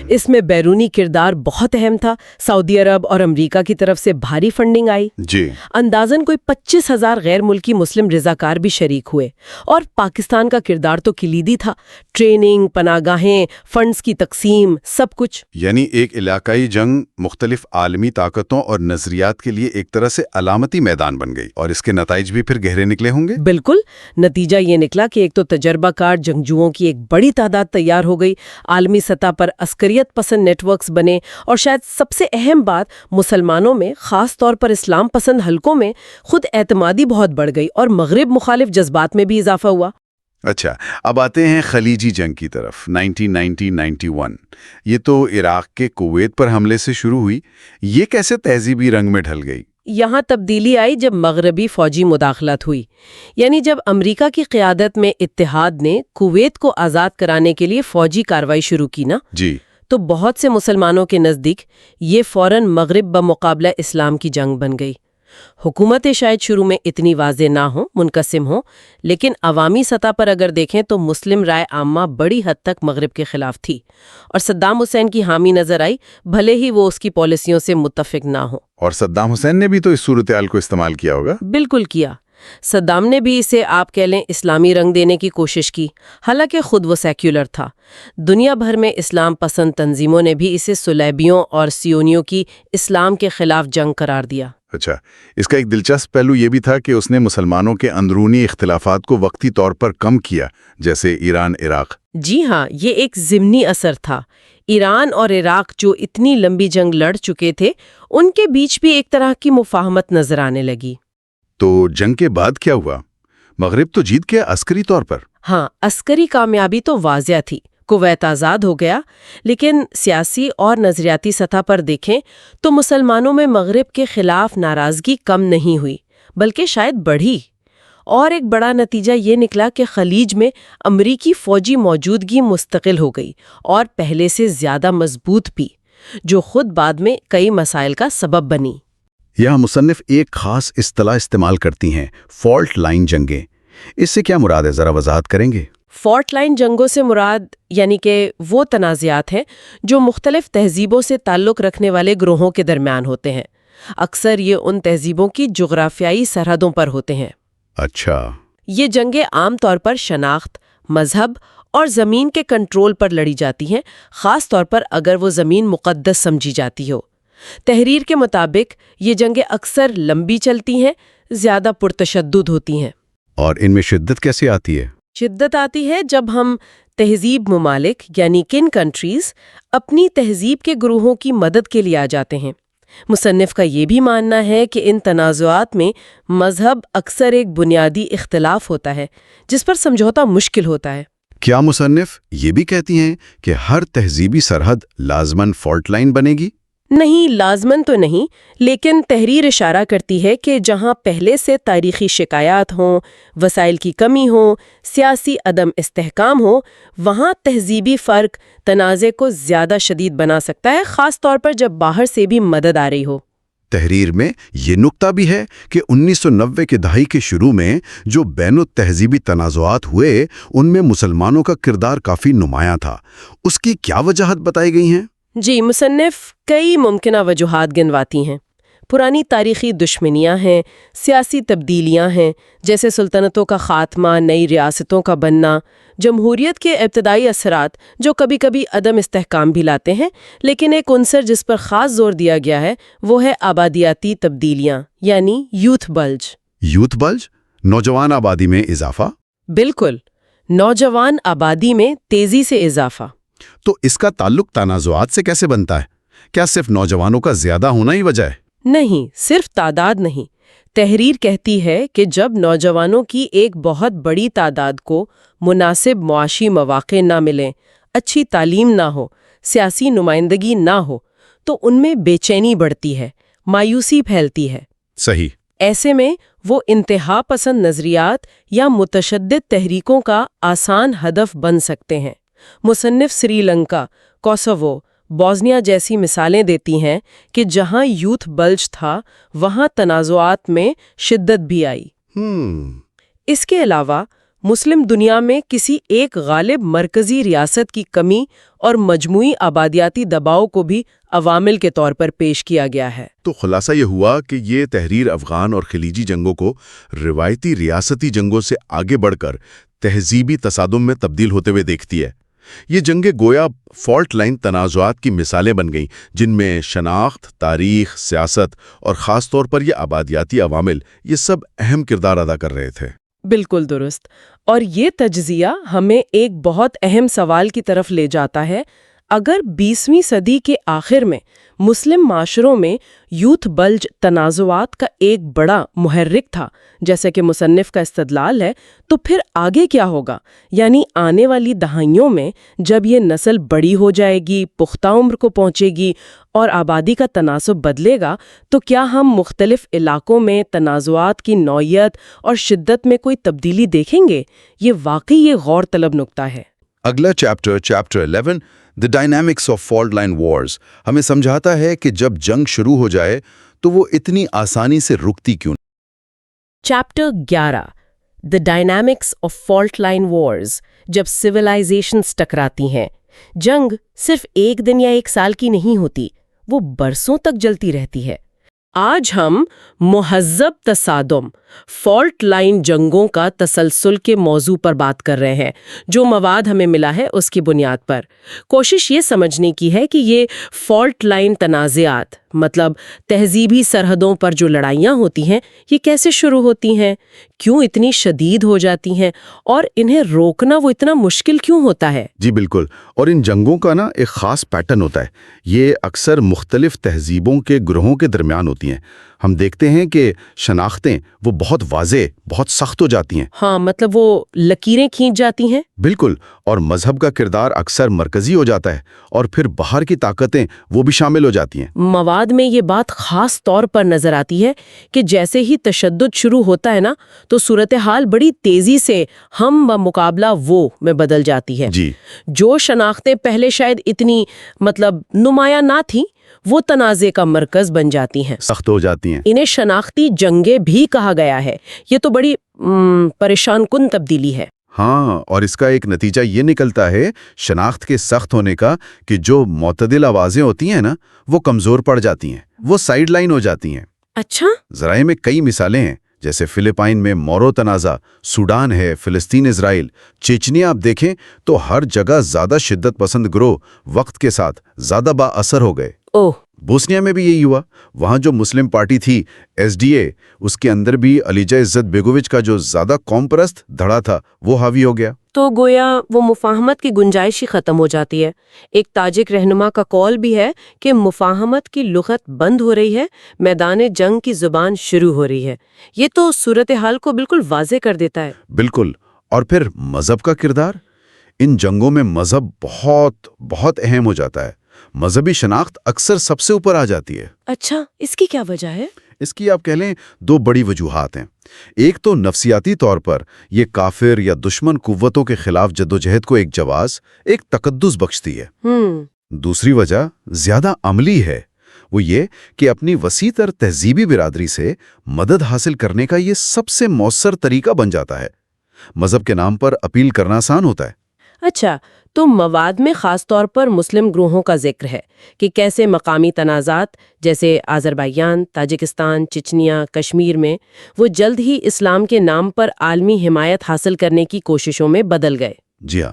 اس میں بیرونی کردار بہت اہم تھا۔ سعودی عرب اور امریکہ کی طرف سے بھاری فنڈنگ آئی۔ جی اندازاً کوئی 25,000 غیر ملکی مسلم رضاکار بھی شریک ہوئے، اور پاکستان کا کردار تو کلیدی تھا۔ ٹریننگ، پناہ گاہیں، فنڈز کی تقسیم، سب کچھ۔ یعنی ایک علاقائی جنگ مختلف عالمی طاقتوں اور نظریات کے لیے ایک طرح سے علامتی میدان بن گئی، اور اس کے نتائج بھی پھر گہرے نکلے ہوں گے؟ بالکل، نتیجہ یہ نکلا کہ ایک تو تجربہ کار جنگجوؤں کی ایک بڑی تعداد تیار ہو گئی، عالمی سطح پر عسکریت پسند نیٹ ورکس بنے، اور شاید سب سے اہم بات، مسلمانوں میں خاص طور پر اسلام پسند حلقوں میں خود اعتمادی بہت بڑھ گئی اور مغرب مخالف جذبات میں بھی اضافہ ہوا۔ اچھا، اب آتے ہیں خلیجی جنگ کی طرف۔ 1991 یہ تو عراق کے کویت پر حملے سے شروع ہوئی، یہ کیسے تہذیبی رنگ میں ڈھل گئی؟ یہاں تبدیلی آئی جب مغربی فوجی مداخلت ہوئی، یعنی جب امریکہ کی قیادت میں اتحاد نے کویت کو آزاد کرانے کے لیے فوجی کارروائی شروع کی نا، جی، تو بہت سے مسلمانوں کے نزدیک یہ فوراً مغرب بمقابلہ اسلام کی جنگ بن گئی۔ حکومتیں شاید شروع میں اتنی واضح نہ ہوں، منقسم ہوں، لیکن عوامی سطح پر اگر دیکھیں تو مسلم رائے عامہ بڑی حد تک مغرب کے خلاف تھی، اور صدام حسین کی حامی نظر آئی، بھلے ہی وہ اس کی پالیسیوں سے متفق نہ ہوں۔ اور صدام حسین نے بھی تو اس صورتحال کو استعمال کیا ہوگا؟ بالکل کیا۔ صدام نے بھی اسے آپ کہہ لیں اسلامی رنگ دینے کی کوشش کی، حالانکہ خود وہ سیکولر تھا۔ دنیا بھر میں اسلام پسند تنظیموں نے بھی اسے صلیبیوں اور سیونیوں کی اسلام کے خلاف جنگ قرار دیا۔ اچھا، اس کا ایک دلچسپ پہلو یہ بھی تھا کہ اس نے مسلمانوں کے اندرونی اختلافات کو وقتی طور پر کم کیا، جیسے ایران عراق۔ جی ہاں، یہ ایک ضمنی اثر تھا۔ ایران اور عراق جو اتنی لمبی جنگ لڑ چکے تھے، ان کے بیچ بھی ایک طرح کی مفاہمت نظر آنے لگی۔ تو جنگ کے بعد کیا ہوا؟ مغرب تو جیت گیا عسکری طور پر۔ ہاں، عسکری کامیابی تو واضح تھی، کویت آزاد ہو گیا، لیکن سیاسی اور نظریاتی سطح پر دیکھیں تو مسلمانوں میں مغرب کے خلاف ناراضگی کم نہیں ہوئی، بلکہ شاید بڑھی۔ اور ایک بڑا نتیجہ یہ نکلا کہ خلیج میں امریکی فوجی موجودگی مستقل ہو گئی اور پہلے سے زیادہ مضبوط بھی، جو خود بعد میں کئی مسائل کا سبب بنی۔ یہاں مصنف ایک خاص اصطلاح استعمال کرتی ہیں، فالٹ لائن جنگیں۔ اس سے کیا مراد ہے، ذرا وضاحت کریں گے؟ فالٹ لائن جنگوں سے مراد یعنی کہ وہ تنازعات ہیں جو مختلف تہذیبوں سے تعلق رکھنے والے گروہوں کے درمیان ہوتے ہیں۔ اکثر یہ ان تہذیبوں کی جغرافیائی سرحدوں پر ہوتے ہیں۔ اچھا، یہ جنگیں عام طور پر شناخت، مذہب اور زمین کے کنٹرول پر لڑی جاتی ہیں، خاص طور پر اگر وہ زمین مقدس سمجھی جاتی ہو۔ تحریر کے مطابق یہ جنگیں اکثر لمبی چلتی ہیں، زیادہ پرتشدد ہوتی ہیں۔ اور ان میں شدت کیسے آتی ہے؟ شدت آتی ہے جب ہم تہذیب ممالک یعنی کن کنٹریز اپنی تہذیب کے گروہوں کی مدد کے لیے آ جاتے ہیں۔ مصنف کا یہ بھی ماننا ہے کہ ان تنازعات میں مذہب اکثر ایک بنیادی اختلاف ہوتا ہے جس پر سمجھوتا مشکل ہوتا ہے۔ کیا مصنف یہ بھی کہتی ہیں کہ ہر تہذیبی سرحد لازماً فالٹ لائن بنے گی؟ نہیں، لازماً تو نہیں، لیکن تحریر اشارہ کرتی ہے کہ جہاں پہلے سے تاریخی شکایات ہوں، وسائل کی کمی ہو، سیاسی عدم استحکام ہو، وہاں تہذیبی فرق تنازع کو زیادہ شدید بنا سکتا ہے، خاص طور پر جب باہر سے بھی مدد آ رہی ہو۔ تحریر میں یہ نکتہ بھی ہے کہ 1990 کے دہائی کے شروع میں جو بین التہذیبی تنازعات ہوئے، ان میں مسلمانوں کا کردار کافی نمایاں تھا۔ اس کی کیا وجوہات بتائی گئی ہیں؟ جی، مصنف کئی ممکنہ وجوہات گنواتی ہیں۔ پرانی تاریخی دشمنیاں ہیں، سیاسی تبدیلیاں ہیں، جیسے سلطنتوں کا خاتمہ، نئی ریاستوں کا بننا، جمہوریت کے ابتدائی اثرات جو کبھی کبھی عدم استحکام بھی لاتے ہیں، لیکن ایک عنصر جس پر خاص زور دیا گیا ہے وہ ہے آبادیاتی تبدیلیاں، یعنی یوتھ بلج۔ Youth bilge? نوجوان آبادی میں اضافہ؟ بالکل، نوجوان آبادی میں تیزی سے اضافہ۔ تو اس کا تعلق تنازعات سے کیسے بنتا ہے؟ کیا صرف نوجوانوں کا زیادہ ہونا ہی وجہ ہے؟ نہیں، صرف تعداد نہیں۔ تحریر کہتی ہے کہ جب نوجوانوں کی ایک بہت بڑی تعداد کو مناسب معاشی مواقع نہ ملیں، اچھی تعلیم نہ ہو، سیاسی نمائندگی نہ ہو، تو ان میں بے چینی بڑھتی ہے، مایوسی پھیلتی ہے۔ صحیح۔ ایسے میں وہ انتہا پسند نظریات یا متشدد تحریکوں کا آسان ہدف بن سکتے ہیں۔ مصنف سری لنکا، کوسوو، بوسنیا جیسی مثالیں دیتی ہیں کہ جہاں یوتھ بلج تھا وہاں تنازعات میں شدت بھی آئی۔ اس کے علاوہ مسلم دنیا میں کسی ایک غالب مرکزی ریاست کی کمی اور مجموعی آبادیاتی دباؤ کو بھی عوامل کے طور پر پیش کیا گیا ہے۔ تو خلاصہ یہ ہوا کہ یہ تحریر افغان اور خلیجی جنگوں کو روایتی ریاستی جنگوں سے آگے بڑھ کر تہذیبی تصادم میں تبدیل ہوتے ہوئے دیکھتی ہے۔ یہ جنگیں گویا فالٹ لائن تنازعات کی مثالیں بن گئیں، جن میں شناخت، تاریخ، سیاست اور خاص طور پر یہ آبادیاتی عوامل یہ سب اہم کردار ادا کر رہے تھے۔ بالکل درست۔ اور یہ تجزیہ ہمیں ایک بہت اہم سوال کی طرف لے جاتا ہے۔ اگر 20ویں صدی کے آخر میں مسلم معاشروں میں یوتھ بلج تنازعات کا ایک بڑا محرک تھا، جیسے کہ مصنف کا استدلال ہے، تو پھر آگے کیا ہوگا؟ یعنی آنے والی دہائیوں میں جب یہ نسل بڑی ہو جائے گی، پختہ عمر کو پہنچے گی اور آبادی کا تناسب بدلے گا، تو کیا ہم مختلف علاقوں میں تنازعات کی نوعیت اور شدت میں کوئی تبدیلی دیکھیں گے؟ یہ واقعی یہ غور طلب نکتہ ہے۔ اگلا chapter 11 the dynamics of fault line wars ہمیں سمجھاتا ہے کہ جب جنگ شروع ہو جائے تو وہ اتنی آسانی سے رکتی کیوں؟ Chapter 11 the dynamics of fault line wars, جب سویلائزیشنز ٹکراتی ہیں۔ جنگ صرف ایک دن یا ایک سال کی نہیں ہوتی، وہ برسوں تک جلتی رہتی ہے۔ آج ہم مہذب تصادم، فالٹ لائن جنگوں کا تسلسل کے موضوع پر بات کر رہے ہیں۔ جو مواد ہمیں ملا ہے اس کی بنیاد پر کوشش یہ سمجھنے کی ہے کہ یہ فالٹ لائن تنازعات، مطلب تہذیبی سرحدوں پر جو لڑائیاں ہوتی ہیں، یہ کیسے شروع ہوتی ہیں، کیوں اتنی شدید ہو جاتی ہیں، اور انہیں روکنا وہ اتنا مشکل کیوں ہوتا ہے۔ جی بالکل، اور ان جنگوں کا ایک خاص پیٹرن ہوتا ہے۔ یہ اکثر مختلف تہذیبوں کے گروہوں کے درمیان ہوتی ہیں۔ ہم دیکھتے ہیں کہ شناختیں وہ بہت واضح، بہت سخت ہو جاتی ہیں۔ ہاں، مطلب وہ لکیریں کھینچ جاتی ہیں۔ بالکل، اور مذہب کا کردار اکثر مرکزی ہو جاتا ہے، اور پھر باہر کی طاقتیں وہ بھی شامل ہو جاتی ہیں۔ مواد میں یہ بات خاص طور پر نظر آتی ہے کہ جیسے ہی تشدد شروع ہوتا ہے نا، تو صورتحال بڑی تیزی سے ہم بمقابلہ وہ میں بدل جاتی ہے۔ جی، جو شناختیں پہلے شاید اتنی نمایاں نہ تھیں، وہ تنازع کا مرکز بن جاتی ہیں، سخت ہو جاتی ہیں۔ انہیں شناختی جنگیں بھی کہا گیا ہے۔ یہ تو بڑی پریشان کن تبدیلی ہے۔ ہاں، اور اس کا ایک نتیجہ یہ نکلتا ہے شناخت کے سخت ہونے کا کہ جو معتدل آوازیں ہوتی ہیں نا، وہ کمزور پڑ جاتی ہیں، وہ سائیڈ لائن ہو جاتی ہیں۔ اچھا، ذرائع میں کئی مثالیں ہیں، جیسے فلپائن میں مورو تنازع، سوڈان ہے، فلسطین اسرائیل، چیچنیا آپ دیکھیں تو ہر جگہ زیادہ شدت پسند گروہ وقت کے ساتھ زیادہ با اثر ہو گئے۔ اوہ، بوسنیا میں بھی یہی ہوا۔ وہاں جو مسلم پارٹی تھی SDA، اس کے اندر بھی علیجہ عزت بیگووچ کا جو زیادہ قوم پرست دھڑا تھا وہ حاوی ہو گیا۔ تو گویا وہ مفاہمت کی گنجائش ہی ختم ہو جاتی ہے۔ ایک تاجک رہنما کا قول بھی ہے کہ مفاہمت کی لغت بند ہو رہی ہے، میدان جنگ کی زبان شروع ہو رہی ہے۔ یہ تو صورتحال کو بالکل واضح کر دیتا ہے۔ بالکل، اور پھر مذہب کا کردار۔ ان جنگوں میں مذہب بہت بہت اہم ہو جاتا ہے۔ مذہبی شناخت اکثر سب سے اوپر آ جاتی ہے۔ اچھا، اس کی کیا وجہ ہے؟ اس کی آپ کہہ لیں 2 بڑی وجوہات ہیں۔ ایک تو نفسیاتی طور پر یہ کافر یا دشمن قوتوں کے خلاف جدوجہد کو ایک جواز، ایک تقدس بخشتی ہے۔ دوسری وجہ زیادہ عملی ہے، وہ یہ کہ اپنی وسیع تر تہذیبی برادری سے مدد حاصل کرنے کا یہ سب سے مؤثر طریقہ بن جاتا ہے۔ مذہب کے نام پر اپیل کرنا آسان ہوتا ہے۔ اچھا، تو مواد میں خاص طور پر مسلم گروہوں کا ذکر ہے کہ کیسے مقامی تنازعات جیسے آذربائیجان، تاجکستان، چچنیا، کشمیر میں وہ جلد ہی اسلام کے نام پر عالمی حمایت حاصل کرنے کی کوششوں میں بدل گئے۔ جی ہاں،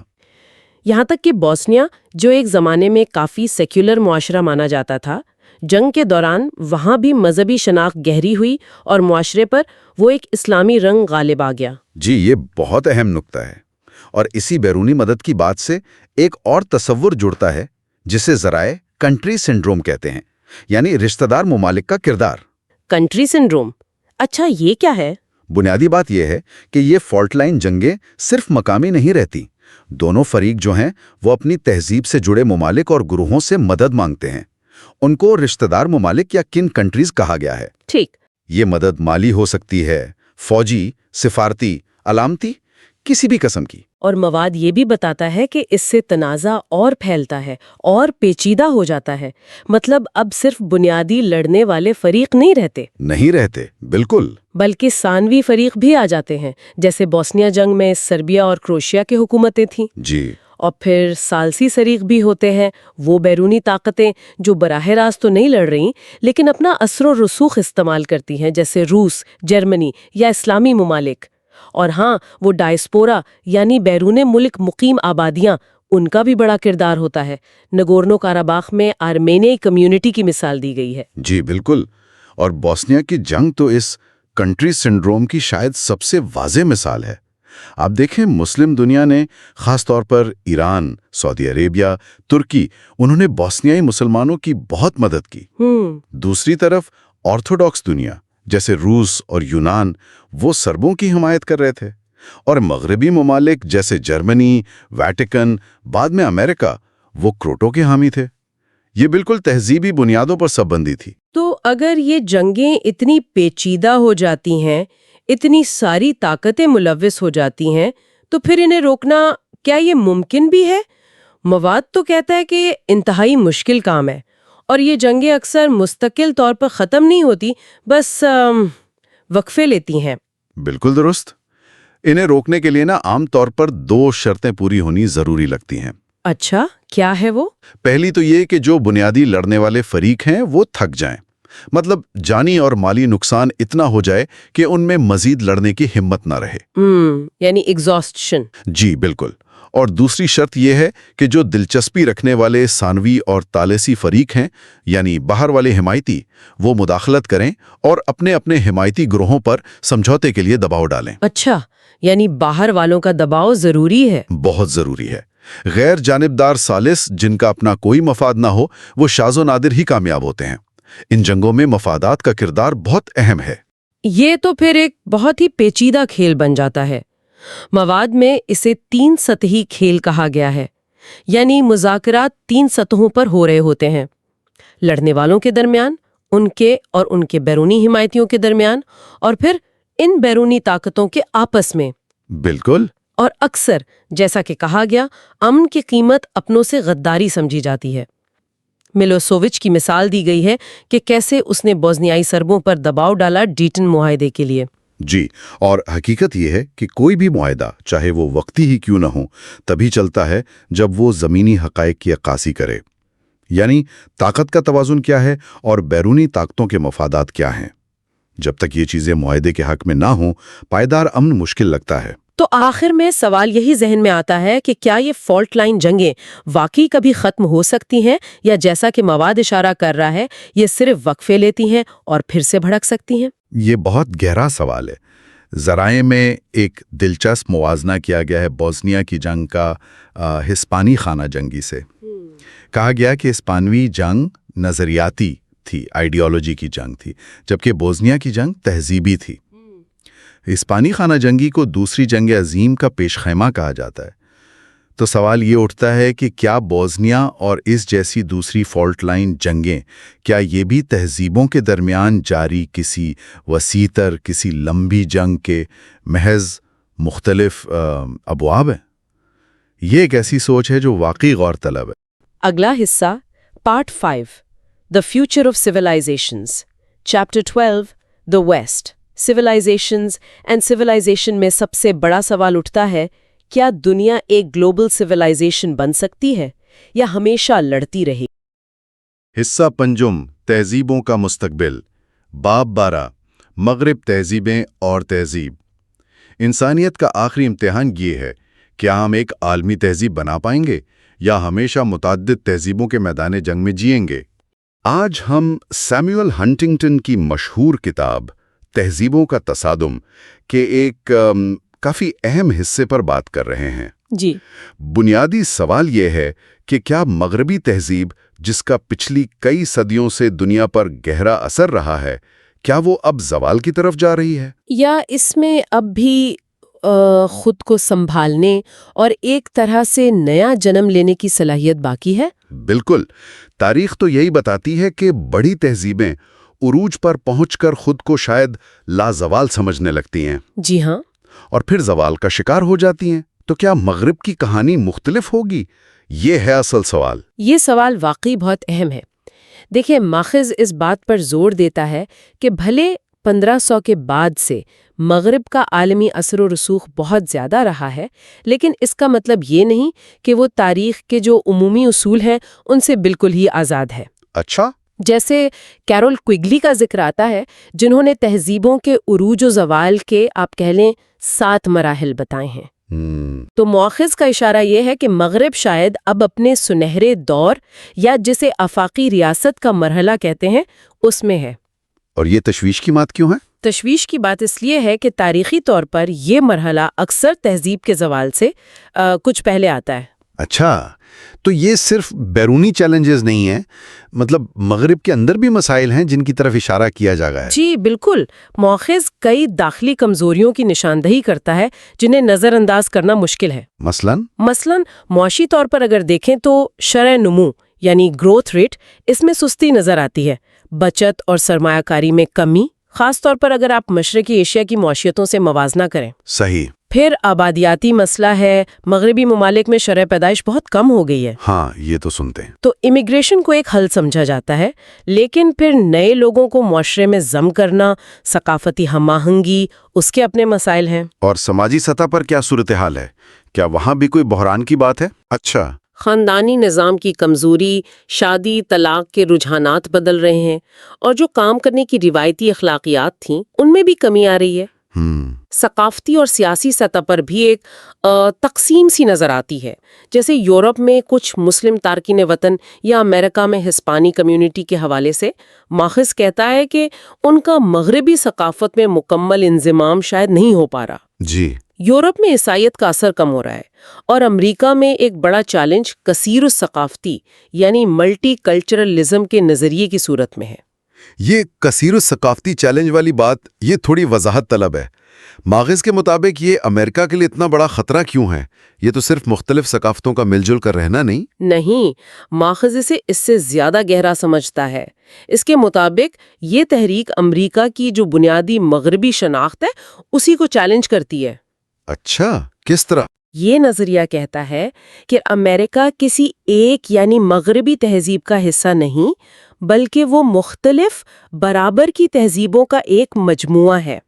یہاں تک کہ بوسنیا، جو ایک زمانے میں کافی سیکولر معاشرہ مانا جاتا تھا، جنگ کے دوران وہاں بھی مذہبی شناخت گہری ہوئی اور معاشرے پر وہ ایک اسلامی رنگ غالب آ گیا۔ جی یہ بہت اہم نکتہ ہے، اور اسی بیرونی مدد کی بات سے ایک اور تصور جڑتا ہے جسے ذرائع کنٹری سنڈروم کہتے ہیں، یعنی رشتہ دار ممالک کا کردار۔ کنٹری سنڈروم، اچھا یہ کیا ہے؟ بنیادی بات یہ ہے کہ یہ فالٹ لائن جنگیں صرف مقامی نہیں رہتی۔ دونوں فریق جو ہیں وہ اپنی تہذیب سے جڑے ممالک اور گروہوں سے مدد مانگتے ہیں۔ ان کو رشتہ دار ممالک یا کن کنٹریز کہا گیا ہے۔ ٹھیک، یہ مدد مالی ہو سکتی ہے، فوجی، سفارتی، علامتی، کسی بھی قسم کی۔ اور مواد یہ بھی بتاتا ہے کہ اس سے تنازع اور پھیلتا ہے اور پیچیدہ ہو جاتا ہے۔ مطلب اب صرف بنیادی لڑنے والے فریق نہیں رہتے۔ نہیں رہتے، بالکل۔ بلکہ ثانوی فریق بھی آ جاتے ہیں، جیسے بوسنیا جنگ میں سربیا اور کروشیا کی حکومتیں تھیں، جی، اور پھر ثالثی فریق بھی ہوتے ہیں، وہ بیرونی طاقتیں جو براہ راست تو نہیں لڑ رہی لیکن اپنا اثر و رسوخ استعمال کرتی ہیں، جیسے روس، جرمنی یا اسلامی ممالک۔ اور ہاں، وہ ڈائسپورا یعنی بیرون ملک مقیم آبادیاں، ان کا بھی بڑا کردار ہوتا ہے۔ نگورنو کاراباخ میں آرمینیائی کمیونٹی کی مثال دی گئی ہے۔ جی بالکل، اور بوسنیا کی جنگ تو اس کنٹری سنڈروم کی شاید سب سے واضح مثال ہے۔ آپ دیکھیں، مسلم دنیا نے خاص طور پر ایران، سعودی عربیہ، ترکی، انہوں نے بوسنیائی مسلمانوں کی بہت مدد کی۔ دوسری طرف آرتھوڈاکس دنیا جیسے روس اور یونان، وہ سربوں کی حمایت کر رہے تھے، اور مغربی ممالک جیسے جرمنی، ویٹیکن، بعد میں امریکہ، وہ کروٹوں کے حامی تھے۔ یہ بالکل تہذیبی بنیادوں پر سب بندی تھی۔ تو اگر یہ جنگیں اتنی پیچیدہ ہو جاتی ہیں، اتنی ساری طاقتیں ملوث ہو جاتی ہیں، تو پھر انہیں روکنا کیا یہ ممکن بھی ہے؟ مواد تو کہتا ہے کہ انتہائی مشکل کام ہے، اور یہ جنگیں اکثر مستقل طور پر ختم نہیں ہوتی، بس وقفے لیتی ہیں۔ بالکل درست۔ انہیں روکنے کے لیے عام طور پر 2 شرطیں پوری ہونی ضروری لگتی ہیں۔ اچھا، کیا ہے وہ؟ پہلی تو یہ کہ جو بنیادی لڑنے والے فریق ہیں وہ تھک جائیں، مطلب جانی اور مالی نقصان اتنا ہو جائے کہ ان میں مزید لڑنے کی ہمت نہ رہے۔ یعنی ایگزاسشن۔ جی بالکل۔ اور دوسری شرط یہ ہے کہ جو دلچسپی رکھنے والے ثانوی اور ثالثی فریق ہیں، یعنی باہر والے حمایتی، وہ مداخلت کریں اور اپنے اپنے حمایتی گروہوں پر سمجھوتے کے لیے دباؤ ڈالیں۔ اچھا، یعنی باہر والوں کا دباؤ ضروری ہے۔ بہت ضروری ہے۔ غیر جانبدار ثالث جن کا اپنا کوئی مفاد نہ ہو، وہ شاذ و نادر ہی کامیاب ہوتے ہیں۔ ان جنگوں میں مفادات کا کردار بہت اہم ہے۔ یہ تو پھر ایک بہت ہی پیچیدہ کھیل بن جاتا ہے۔ مواد میں اسے 3 سطحی کھیل کہا گیا ہے، یعنی مذاکرات 3 سطحوں پر ہو رہے ہوتے ہیں: لڑنے والوں کے درمیان، ان کے بیرونی حمایتیوں کے درمیان، اور پھر ان بیرونی طاقتوں کے آپس میں۔ بالکل۔ اور اکثر، جیسا کہ کہا گیا، امن کی قیمت اپنوں سے غداری سمجھی جاتی ہے۔ ملوسووچ کی مثال دی گئی ہے کہ کیسے اس نے بوسنیائی سربوں پر دباؤ ڈالا ڈیٹن معاہدے کے لیے۔ جی، اور حقیقت یہ ہے کہ کوئی بھی معاہدہ، چاہے وہ وقتی ہی کیوں نہ ہو، تبھی چلتا ہے جب وہ زمینی حقائق کی عکاسی کرے، یعنی طاقت کا توازن کیا ہے اور بیرونی طاقتوں کے مفادات کیا ہیں۔ جب تک یہ چیزیں معاہدے کے حق میں نہ ہوں، پائیدار امن مشکل لگتا ہے۔ تو آخر میں سوال یہی ذہن میں آتا ہے کہ کیا یہ فالٹ لائن جنگیں واقعی کبھی ختم ہو سکتی ہیں، یا جیسا کہ مواد اشارہ کر رہا ہے، یہ صرف وقفے لیتی ہیں اور پھر سے بھڑک سکتی ہیں؟ یہ بہت گہرا سوال ہے۔ ذرائع میں ایک دلچسپ موازنہ کیا گیا ہے بوسنیا کی جنگ کا ہسپانی خانہ جنگی سے۔ کہا گیا کہ ہسپانوی جنگ نظریاتی تھی، آئیڈیالوجی کی جنگ تھی، جبکہ بوسنیا کی جنگ تہذیبی تھی۔ ہسپانی خانہ جنگی کو دوسری جنگ عظیم کا پیش خیمہ کہا جاتا ہے۔ تو سوال یہ اٹھتا ہے کہ کیا بوسنیا اور اس جیسی دوسری فالٹ لائن جنگیں، کیا یہ بھی تہذیبوں کے درمیان جاری کسی وسیع-تر، کسی لمبی جنگ کے محض مختلف ابواب ہیں؟ یہ ایک ایسی سوچ ہے جو واقعی غور طلب ہے۔ اگلا حصہ، part 5، The Future of Civilizations، Chapter 12، The West، Civilizations and Civilization میں سب سے بڑا سوال اٹھتا ہے، کیا دنیا ایک گلوبل سویلائزیشن بن سکتی ہے یا ہمیشہ لڑتی رہے؟ حصہ پنجم، تہذیبوں کا مستقبل، باب 12، مغرب تہذیبیں اور تہذیب۔ انسانیت کا آخری امتحان یہ ہے، کیا ہم ایک عالمی تہذیب بنا پائیں گے یا ہمیشہ متعدد تہذیبوں کے میدان جنگ میں جئیں گے؟ آج ہم سیموئل ہنٹنگٹن کی مشہور کتاب تہذیبوں کا تصادم کے ایک کافی اہم حصے پر بات کر رہے ہیں۔ جی، بنیادی سوال یہ ہے کہ کیا مغربی تہذیب، جس کا پچھلی کئی صدیوں سے دنیا پر گہرا اثر رہا ہے، کیا وہ اب زوال کی طرف جا رہی ہے؟ یا اس میں اب بھی خود کو سنبھالنے اور ایک طرح سے نیا جنم لینے کی صلاحیت باقی ہے؟ بالکل۔ تاریخ تو یہی بتاتی ہے کہ بڑی تہذیبیں عروج پر پہنچ کر خود کو شاید لازوال سمجھنے لگتی ہیں۔ جی ہاں۔ اور پھر زوال کا شکار ہو جاتی ہیں۔ تو کیا مغرب کی کہانی مختلف ہوگی؟ یہ ہے اصل سوال۔ یہ سوال واقعی بہت اہم ہے۔ دیکھیں، ماخذ اس بات پر زور دیتا ہے کہ بھلے 1500 کے بعد سے مغرب کا عالمی اثر و رسوخ بہت زیادہ رہا ہے، لیکن اس کا مطلب یہ نہیں کہ وہ تاریخ کے جو عمومی اصول ہیں ان سے بالکل ہی آزاد ہے۔ اچھا، جیسے کیرول کوئگلی کا ذکر آتا ہے، جنہوں نے تہذیبوں کے عروج و زوال کے آپ کہہ لیں 7 مراحل بتائے ہیں۔ تو مؤخذ کا اشارہ یہ ہے کہ مغرب شاید اب اپنے سنہرے دور یا جسے آفاقی ریاست کا مرحلہ کہتے ہیں اس میں ہے۔ اور یہ تشویش کی بات کیوں ہے؟ تشویش کی بات اس لیے ہے کہ تاریخی طور پر یہ مرحلہ اکثر تہذیب کے زوال سے کچھ پہلے آتا ہے۔ اچھا، تو یہ صرف بیرونی چیلنجز نہیں ہیں، مطلب مغرب کے اندر بھی مسائل ہیں جن کی طرف اشارہ کیا جا رہا ہے۔ جی بالکل، مؤخذ کئی داخلی کمزوریوں کی نشاندہی کرتا ہے جنہیں نظر انداز کرنا مشکل ہے۔ مثلاً معاشی طور پر اگر دیکھیں تو شرح نمو یعنی گروتھ ریٹ اس میں سستی نظر آتی ہے، بچت اور سرمایہ کاری میں کمی، خاص طور پر اگر آپ مشرقی ایشیا کی معیشتوں سے موازنہ کریں۔ صحیح۔ پھر آبادیاتی مسئلہ ہے، مغربی ممالک میں شرح پیدائش بہت کم ہو گئی ہے۔ ہاں، یہ تو سنتے ہیں۔ تو امیگریشن کو ایک حل سمجھا جاتا ہے، لیکن پھر نئے لوگوں کو معاشرے میں ضم کرنا، ثقافتی ہم آہنگی، اس کے اپنے مسائل ہیں۔ اور سماجی سطح پر کیا صورتحال ہے؟ کیا وہاں بھی کوئی بحران کی بات ہے؟ اچھا، خاندانی نظام کی کمزوری، شادی طلاق کے رجحانات بدل رہے ہیں، اور جو کام کرنے کی روایتی اخلاقیات تھیں ان میں بھی کمی آ رہی ہے۔ ثقافتی اور سیاسی سطح پر بھی ایک تقسیم سی نظر آتی ہے، جیسے یورپ میں کچھ مسلم تارکین وطن یا امریکہ میں ہسپانی کمیونٹی کے حوالے سے ماخذ کہتا ہے کہ ان کا مغربی ثقافت میں مکمل انضمام شاید نہیں ہو پا رہا۔ جی، یورپ میں عیسائیت کا اثر کم ہو رہا ہے، اور امریکہ میں ایک بڑا چیلنج کثیر الثقافتی یعنی ملٹی کلچرلزم کے نظریے کی صورت میں ہے۔ یہ کثیر الثقافتی چیلنج والی بات یہ تھوڑی وضاحت طلب ہے۔ ماخذ کے مطابق یہ امریکہ کے لیے اتنا بڑا خطرہ کیوں ہے؟ یہ تو صرف مختلف ثقافتوں کا مل جل کر رہنا نہیں، ماخذ اسے اس سے زیادہ گہرا سمجھتا ہے۔ اس کے مطابق یہ تحریک امریکہ کی جو بنیادی مغربی شناخت ہے اسی کو چیلنج کرتی ہے۔ اچھا، کس طرح؟ یہ نظریہ کہتا ہے کہ امریکہ کسی ایک یعنی مغربی تہذیب کا حصہ نہیں، بلکہ وہ مختلف برابر کی تہذیبوں کا ایک مجموعہ ہے۔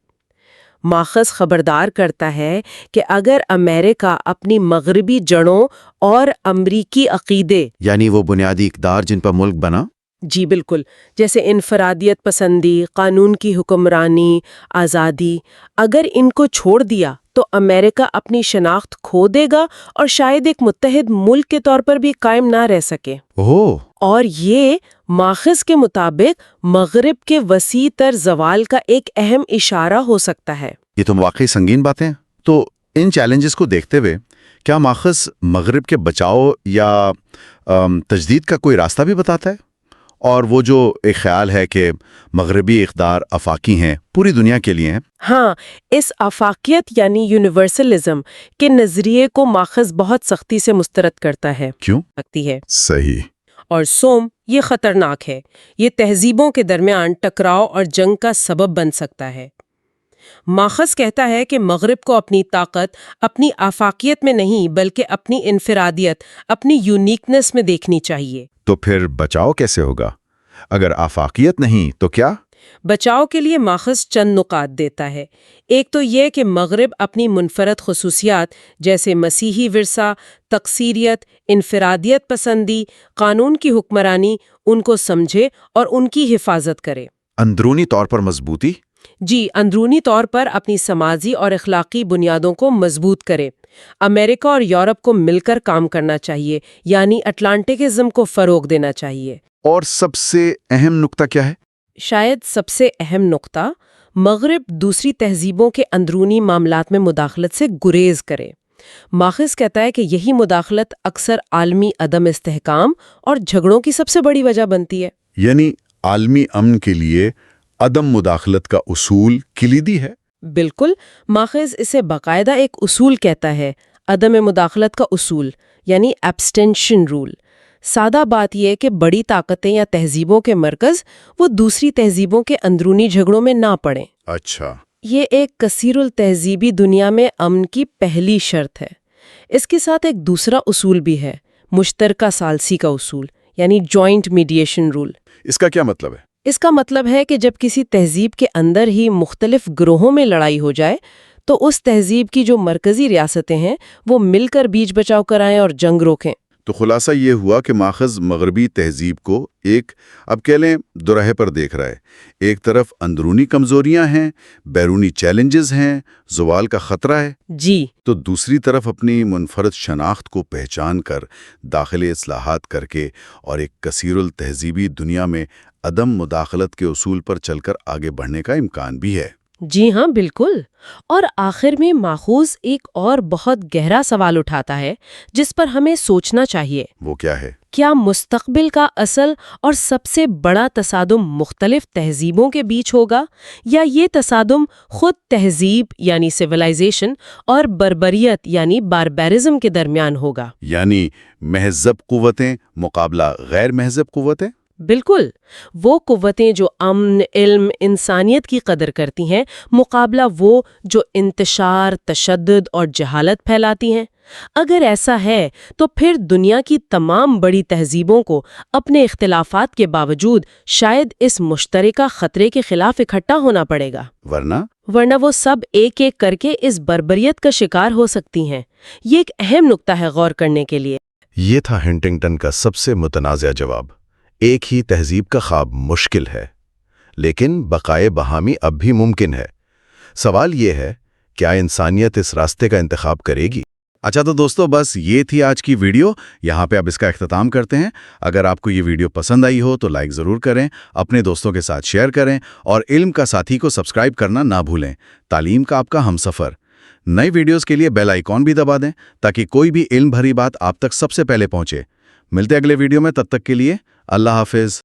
ماخذ خبردار کرتا ہے کہ اگر امریکہ اپنی مغربی جڑوں اور امریکی عقیدے یعنی وہ بنیادی اقدار جن پر ملک بنا، جی بالکل، جیسے انفرادیت پسندی، قانون کی حکمرانی، آزادی، اگر ان کو چھوڑ دیا تو امریکہ اپنی شناخت کھو دے گا اور شاید ایک متحد ملک کے طور پر بھی قائم نہ رہ سکے۔ اور یہ ماخذ کے مطابق مغرب کے وسیع تر زوال کا ایک اہم اشارہ ہو سکتا ہے۔ یہ تو واقعی سنگین باتیں ہیں۔ تو ان چیلنجز کو دیکھتے ہوئے کیا ماخذ مغرب کے بچاؤ یا تجدید کا کوئی راستہ بھی بتاتا ہے؟ اور وہ جو ایک خیال ہے کہ مغربی اقدار آفاقی ہیں، پوری دنیا کے لیے ہیں۔ ہاں، اس آفاقیت یعنی یونیورسلزم کے نظریے کو ماخذ بہت سختی سے مسترد کرتا ہے۔ کیوں؟ لگتی ہے صحیح۔ اور یہ خطرناک ہے۔ یہ تہذیبوں کے درمیان ٹکراؤ اور جنگ کا سبب بن سکتا ہے۔ ماخذ کہتا ہے کہ مغرب کو اپنی طاقت اپنی آفاقیت میں نہیں بلکہ اپنی انفرادیت، اپنی یونیکنس میں دیکھنی چاہیے۔ تو پھر بچاؤ کیسے ہوگا؟ اگر آفاقیت نہیں تو کیا؟ بچاؤ کے لیے ماخذ چند نکات دیتا ہے۔ ایک تو یہ کہ مغرب اپنی منفرد خصوصیات جیسے مسیحی ورثہ، تکثیریت، انفرادیت پسندی، قانون کی حکمرانی ان کو سمجھے اور ان کی حفاظت کرے۔ اندرونی طور پر مضبوطی؟ جی، اندرونی طور پر اپنی سماجی اور اخلاقی بنیادوں کو مضبوط کرے۔ امریکہ اور یورپ کو مل کر کام کرنا چاہیے، یعنی اٹلانٹکزم کو فروغ دینا چاہیے۔ اور سب سے اہم نقطہ کیا ہے؟ شاید سب سے اہم نقطہ، مغرب دوسری تہذیبوں کے اندرونی معاملات میں مداخلت سے گریز کرے۔ ماخذ کہتا ہے کہ یہی مداخلت اکثر عالمی عدم استحکام اور جھگڑوں کی سب سے بڑی وجہ بنتی ہے۔ یعنی عالمی امن کے لیے عدم مداخلت کا اصول کلیدی ہے؟ بالکل، ماخذ اسے باقاعدہ ایک اصول کہتا ہے، عدم مداخلت کا اصول، یعنی ایبسٹینشن رول۔ سادہ بات یہ کہ بڑی طاقتیں یا تہذیبوں کے مرکز وہ دوسری تہذیبوں کے اندرونی جھگڑوں میں نہ پڑیں۔ اچھا، یہ ایک کثیر التہذیبی دنیا میں امن کی پہلی شرط ہے۔ اس کے ساتھ ایک دوسرا اصول بھی ہے، مشترکہ ثالثی کا اصول، یعنی جوائنٹ میڈیشن رول۔ اس کا کیا مطلب ہے؟ اس کا مطلب ہے کہ جب کسی تہذیب کے اندر ہی مختلف گروہوں میں لڑائی ہو جائے تو اس تہذیب کی جو مرکزی ریاستیں ہیں وہ مل کر بیچ بچاؤ کرائیں اور جنگ روکیں۔ تو خلاصہ یہ ہوا کہ ماخذ مغربی تہذیب کو ایک اب کہہ لیں دوراہے پر دیکھ رہا ہے۔ ایک طرف اندرونی کمزوریاں ہیں، بیرونی چیلنجز ہیں، زوال کا خطرہ ہے، جی، تو دوسری طرف اپنی منفرد شناخت کو پہچان کر داخلی اصلاحات کر کے اور ایک کثیر التہذیبی دنیا میں عدم مداخلت کے اصول پر چل کر آگے بڑھنے کا امکان بھی ہے۔ جی ہاں، بالکل۔ اور آخر میں ماخوذ ایک اور بہت گہرا سوال اٹھاتا ہے جس پر ہمیں سوچنا چاہیے۔ وہ کیا ہے؟ کیا مستقبل کا اصل اور سب سے بڑا تصادم مختلف تہذیبوں کے بیچ ہوگا، یا یہ تصادم خود تہذیب یعنی سویلائزیشن اور بربریت یعنی باربیرزم کے درمیان ہوگا؟ یعنی مہذب قوتیں مقابلہ غیر مہذب قوتیں؟ بالکل، وہ قوتیں جو امن، علم، انسانیت کی قدر کرتی ہیں، مقابلہ وہ جو انتشار، تشدد اور جہالت پھیلاتی ہیں۔ اگر ایسا ہے تو پھر دنیا کی تمام بڑی تہذیبوں کو اپنے اختلافات کے باوجود شاید اس مشترکہ خطرے کے خلاف اکٹھا ہونا پڑے گا، ورنہ وہ سب ایک ایک کر کے اس بربریت کا شکار ہو سکتی ہیں۔ یہ ایک اہم نقطہ ہے غور کرنے کے لیے۔ یہ تھا ہنٹنگٹن کا سب سے متنازع جواب۔ ایک ہی تہذیب کا خواب مشکل ہے، لیکن بقائے باہمی اب بھی ممکن ہے۔ سوال یہ ہے، کیا انسانیت اس راستے کا انتخاب کرے گی؟ اچھا تو دوستو، بس یہ تھی آج کی ویڈیو۔ یہاں پہ اب اس کا اختتام کرتے ہیں۔ اگر آپ کو یہ ویڈیو پسند آئی ہو تو لائک ضرور کریں، اپنے دوستوں کے ساتھ شیئر کریں، اور علم کا ساتھی کو سبسکرائب کرنا نہ بھولیں۔ تعلیم کا آپ کا ہمسفر۔ نئی ویڈیوز کے لیے بیل آئیکن بھی دبا دیں تاکہ کوئی بھی علم بھری بات آپ تک سب سے پہلے پہنچے۔ ملتے اگلے ویڈیو میں، تب تک کے لیے اللہ حافظ۔